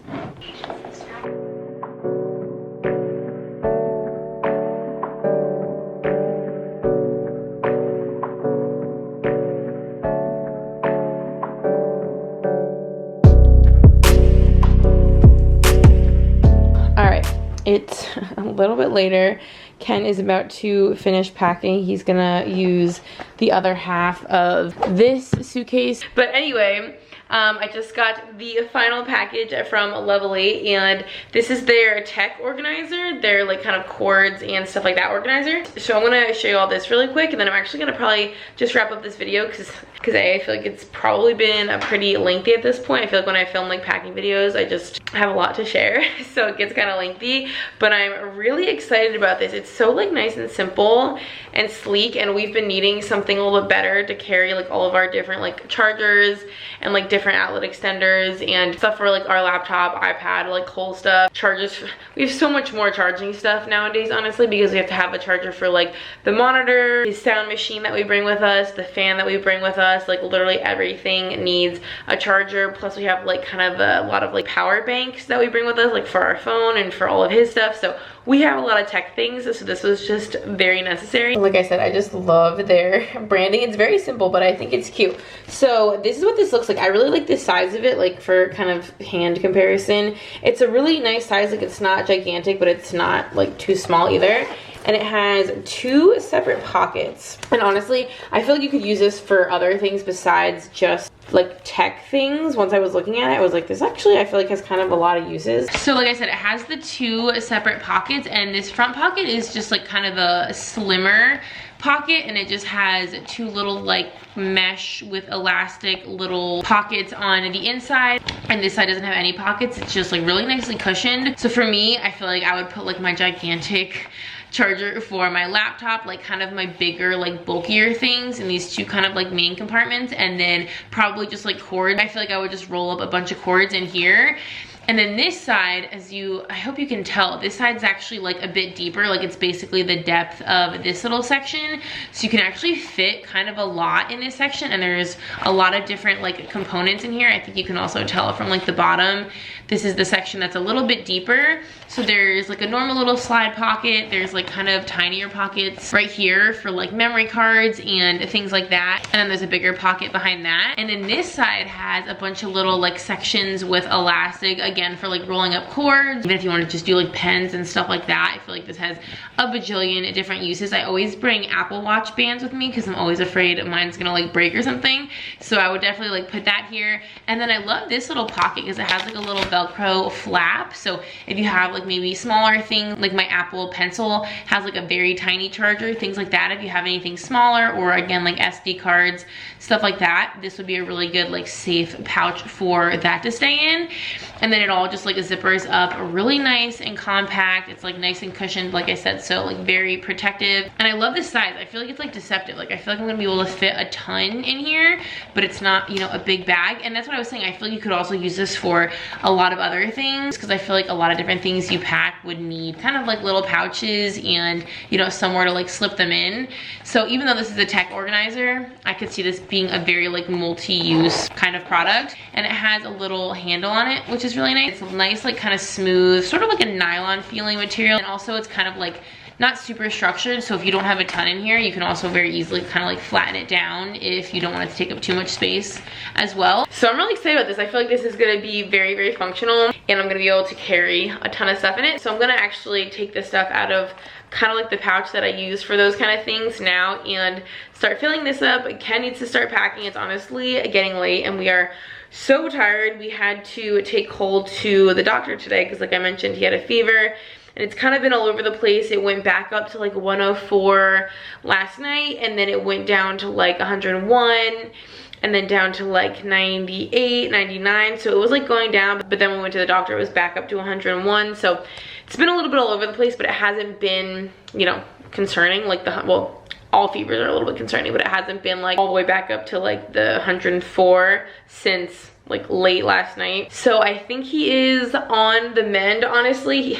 It's a little bit later. Ken is about to finish packing. He's gonna use the other half of this suitcase. But anyway, I just got the final package from Level 8, and this is their tech organizer, their like kind of cords and stuff like that organizer. So I'm gonna show you all this really quick, and then I'm actually gonna probably just wrap up this video because I feel like it's probably been a pretty lengthy at this point. I feel like when I film like packing videos, I just have a lot to share, so it gets kind of lengthy. But I'm really excited about this. It's so like nice and simple and sleek, and we've been needing something a little bit better to carry like all of our different like chargers and like different outlet extenders and stuff for like our laptop, iPad, like whole stuff, chargers. We have so much more charging stuff nowadays, honestly, because we have to have a charger for like the monitor, the sound machine that we bring with us, the fan that we bring with us. Like literally everything needs a charger. Plus we have like kind of a lot of like power banks that we bring with us, like for our phone and for all of his stuff. So we have a lot of tech things, so this was just very necessary. Like I said, I just love their branding. It's very simple, but I think it's cute. So this is what this looks like. I really like the size of it, like for kind of hand comparison. It's a really nice size. Like it's not gigantic, but it's not like too small either. And it has 2 separate pockets. And honestly, I feel like you could use this for other things besides just like tech things. Once I was looking at it, I was like, this actually I feel like has kind of a lot of uses. So like I said, it has the 2 separate pockets, and this front pocket is just like kind of a slimmer pocket, and it just has 2 little like mesh with elastic little pockets on the inside, and this side doesn't have any pockets. It's just like really nicely cushioned. So for me, I feel like I would put like my gigantic charger for my laptop, like kind of my bigger, like bulkier things in these two kind of like main compartments, and then probably just like cords. I feel like I would just roll up a bunch of cords in here. And then this side, I hope you can tell, this side's actually like a bit deeper, like it's basically the depth of this little section. So you can actually fit kind of a lot in this section, and there's a lot of different like components in here. I think you can also tell from like the bottom, this is the section that's a little bit deeper. So there's like a normal little slide pocket. There's like kind of tinier pockets right here for like memory cards and things like that. And then there's a bigger pocket behind that. And then this side has a bunch of little like sections with elastic, again, for like rolling up cords. Even if you want to just do like pens and stuff like that, I feel like this has a bajillion different uses. I always bring Apple Watch bands with me because I'm always afraid mine's gonna like break or something. So I would definitely like put that here. And then I love this little pocket because it has like a little Velcro flap. So if you have like maybe smaller things, like my Apple Pencil has like a very tiny charger, things like that. If you have anything smaller, or again like SD cards, stuff like that, this would be a really good like safe pouch for that to stay in. And then it all just like zippers up really nice and compact. It's like nice and cushioned, like I said, so like very protective. And I love this size. I feel like it's like deceptive. Like I feel like I'm gonna be able to fit a ton in here, but it's not, you know, a big bag. And that's what I was saying. I feel like you could also use this for a lot of other things, because I feel like a lot of different things you pack would need kind of like little pouches and, you know, somewhere to like slip them in. So even though this is a tech organizer, I could see this being a very like multi-use kind of product. And it has a little handle on it, which is really nice. It's a nice like kind of smooth, sort of like a nylon feeling material. And also it's kind of like not super structured, so if you don't have a ton in here, you can also very easily kind of like flatten it down if you don't want it to take up too much space as well. So I'm really excited about this. I feel like this is gonna be very, very functional, and I'm gonna be able to carry a ton of stuff in it. So I'm gonna actually take this stuff out of kind of like the pouch that I use for those kind of things now and start filling this up. Ken needs to start packing. It's honestly getting late and we are so tired. We had to take Cole to the doctor today because, like I mentioned, he had a fever. And it's kind of been all over the place. It went back up to like 104 last night, and then it went down to like 101, and then down to like 98, 99. So it was like going down, but then when we went to the doctor, it was back up to 101. So it's been a little bit all over the place, but it hasn't been, you know, concerning. Like well, all fevers are a little bit concerning, but it hasn't been like all the way back up to like the 104 since like late last night. So I think he is on the mend, honestly.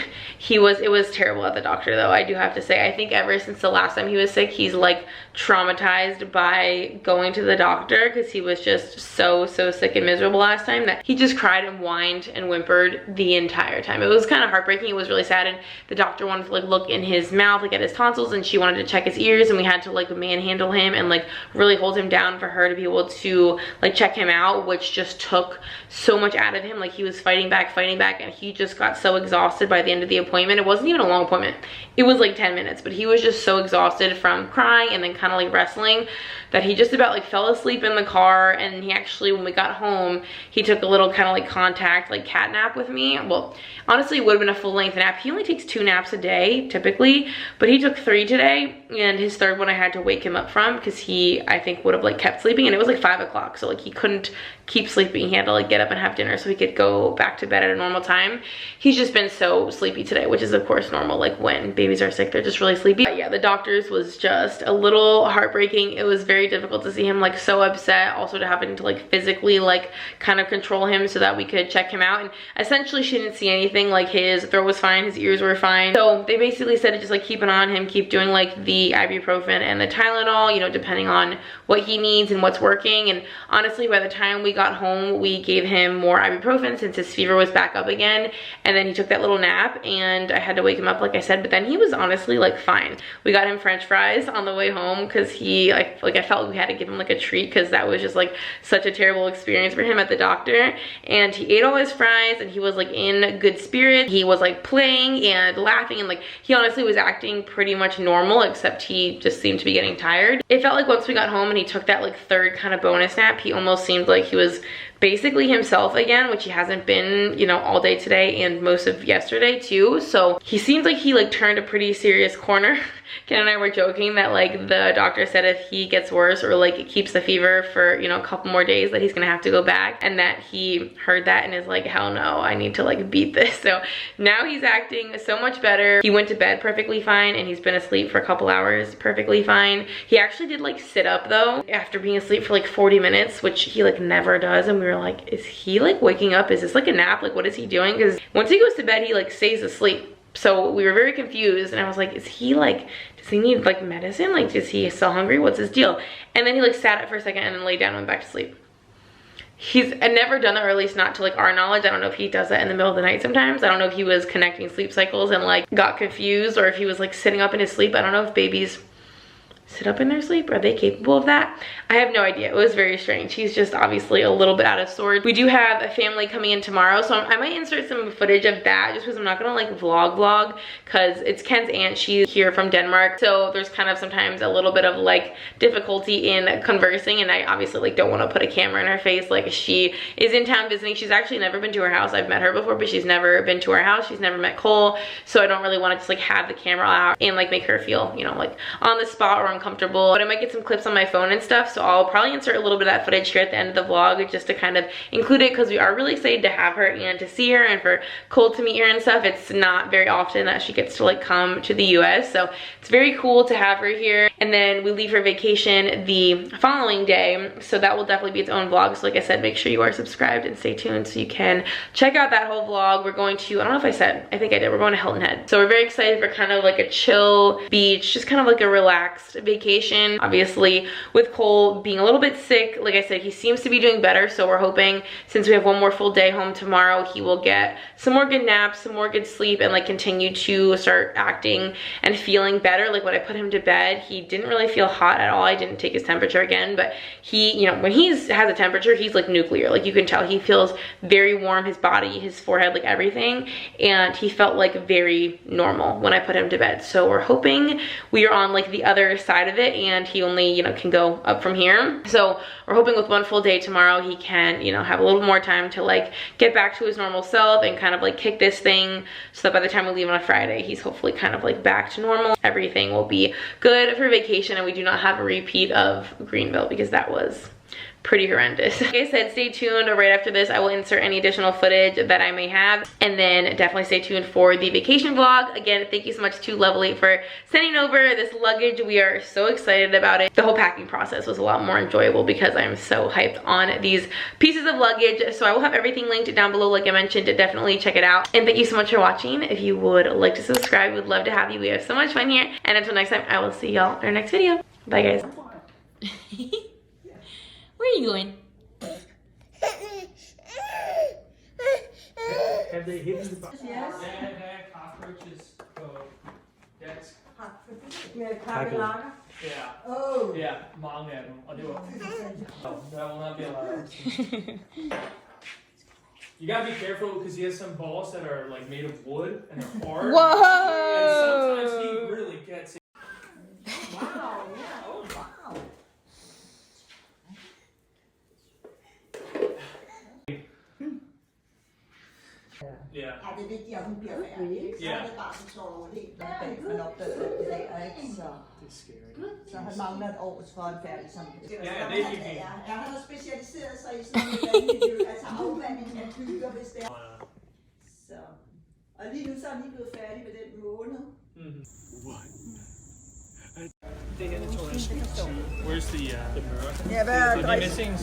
It was terrible at the doctor though, I do have to say. I think ever since the last time he was sick, he's like traumatized by going to the doctor, because he was just so sick and miserable last time that he just cried and whined and whimpered the entire time. It was kind of heartbreaking. It was really sad, and the doctor wanted to like look in his mouth, like at his tonsils, and she wanted to check his ears, and we had to like manhandle him and like really hold him down for her to be able to like check him out, which just took so much out of him. Like he was fighting back, and he just got so exhausted by the end of the appointment. It wasn't even a long appointment. It was like 10 minutes, but he was just so exhausted from crying and then kind of like wrestling that he just about like fell asleep in the car. And he actually, when we got home, he took a little kind of like contact like cat nap with me. Well, honestly, it would have been a full length nap. He only takes 2 naps a day typically, but he took 3 today, and his third one I had to wake him up from because he, I think, would have like kept sleeping, and it was like 5 o'clock, so like he couldn't keep sleeping. He had to like get up and have dinner so he could go back to bed at a normal time. He's just been so sleepy today, which is of course normal. Like when babies are sick, they're just really sleepy. But yeah, the doctor's was just a little heartbreaking. It was very difficult to see him like so upset, also to having to like physically like kind of control him so that we could check him out. And essentially she didn't see anything. Like his throat was fine, his ears were fine. So they basically said to just like keep an eye on him, keep doing like the ibuprofen and the Tylenol, you know, depending on what he needs and what's working. And honestly, by the time we got home, we gave him more ibuprofen since his fever was back up again. And then he took that little nap, and I had to wake him up, like I said, but then he was honestly like fine. We got him French fries on the way home because I felt like we had to give him like a treat, because that was just like such a terrible experience for him at the doctor. And he ate all his fries, and he was like in good spirits. He was like playing and laughing, and like he honestly was acting pretty much normal, except he just seemed to be getting tired. It felt like once we got home and he took that like third kind of bonus nap, he almost seemed like he was basically himself again, which he hasn't been, you know, all day today and most of yesterday too. So he seems like he like turned a pretty serious corner. Ken and I were joking that like the doctor said if he gets worse or like it keeps the fever for, you know, a couple more days that he's gonna have to go back, and that he heard that and is like, hell no, I need to like beat this. So now he's acting so much better. He went to bed perfectly fine and he's been asleep for a couple hours perfectly fine. He actually did like sit up though after being asleep for like 40 minutes, which he like never does, and we were like, is he like waking up? Is this like a nap? Like what is he doing? Because once he goes to bed he like stays asleep. So we were very confused and I was like, is he like, does he need like medicine? Like, is he still hungry? What's his deal? And then he like sat up for a second and then laid down and went back to sleep. He's never done that, or at least not to like our knowledge. I don't know if he does that in the middle of the night sometimes. I don't know if he was connecting sleep cycles and like got confused, or if he was like sitting up in his sleep. I don't know if babies sit up in their sleep. Are they capable of that? I have no idea. It was very strange. He's just obviously a little bit out of sorts. We do have a family coming in tomorrow, so I might insert some footage of that just because I'm not gonna like vlog because it's Ken's aunt. She's here from Denmark, so there's kind of sometimes a little bit of like difficulty in conversing, and I obviously like don't want to put a camera in her face. Like, she is in town visiting. She's actually never been to her house. I've met her before, but she's never been to our house. She's never met Cole, so I don't really want to just like have the camera out and like make her feel, you know, like on the spot or uncomfortable. But I might get some clips on my phone and stuff, so I'll probably insert a little bit of that footage here at the end of the vlog just to kind of include it, because we are really excited to have her and to see her and for Cole to meet her and stuff. It's not very often that she gets to like come to the US, so it's very cool to have her here. And then we leave for vacation the following day, so that will definitely be its own vlog. So like I said, make sure you are subscribed and stay tuned so you can check out that whole vlog. We're going to, I don't know if I said, I think I did, we're going to Hilton Head. So we're very excited for kind of like a chill beach, just kind of like a relaxed vacation. Obviously with Cole being a little bit sick, like I said, he seems to be doing better, so we're hoping since we have one more full day home tomorrow, he will get some more good naps, some more good sleep, and like continue to start acting and feeling better. Like when I put him to bed, he didn't really feel hot at all. I didn't take his temperature again, but he, you know, when he has a temperature, he's like nuclear. Like you can tell he feels very warm, his body, his forehead, like everything, and he felt like very normal when I put him to bed. So we're hoping we are on like the other side of it and he only, you know, can go up from here. So we're hoping with one full day tomorrow he can, you know, have a little more time to like get back to his normal self and kind of like kick this thing, so that by the time we leave on a Friday, he's hopefully kind of like back to normal. Everything will be good for vacation and we do not have a repeat of Greenville because that was pretty horrendous. Like I said, stay tuned. Right after this, I will insert any additional footage that I may have, and then definitely stay tuned for the vacation vlog. Again, thank you so much to Lovely for sending over this luggage. We are so excited about it. The whole packing process was a lot more enjoyable because I'm so hyped on these pieces of luggage. So I will have everything linked down below, like I mentioned. Definitely check it out. And thank you so much for watching. If you would like to subscribe, we'd love to have you. We have so much fun here. And until next time, I will see y'all in our next video. Bye, guys. Where are you going? Have they hidden the box? Yes. Der er cockroaches på dansk. Med kakkelakker? Ja. Oh. Ja, mange af dem. Og det var... That will not be allowed. You gotta be careful because he has some balls that are like made of wood and they're hard. Whoa! And sometimes he really gets it. Wow, yeah, oh wow. Yeah. Ja, det er vigtigt, at hun bliver færdig, ikke? Så er det bare, så står over helt bag, man opdager det der, ikke? Så Det er scary. så han mangler et år for en færdig som det. Ja, det er helt fint. Ja, han har specialiseret sig i sådan noget miljø, altså afvanding af byer, hvis det er. Så. Og lige nu så er han lige blevet færdig med den måned. Det her, det tror jeg. Where's the mirror? Ja, hvad er So the missing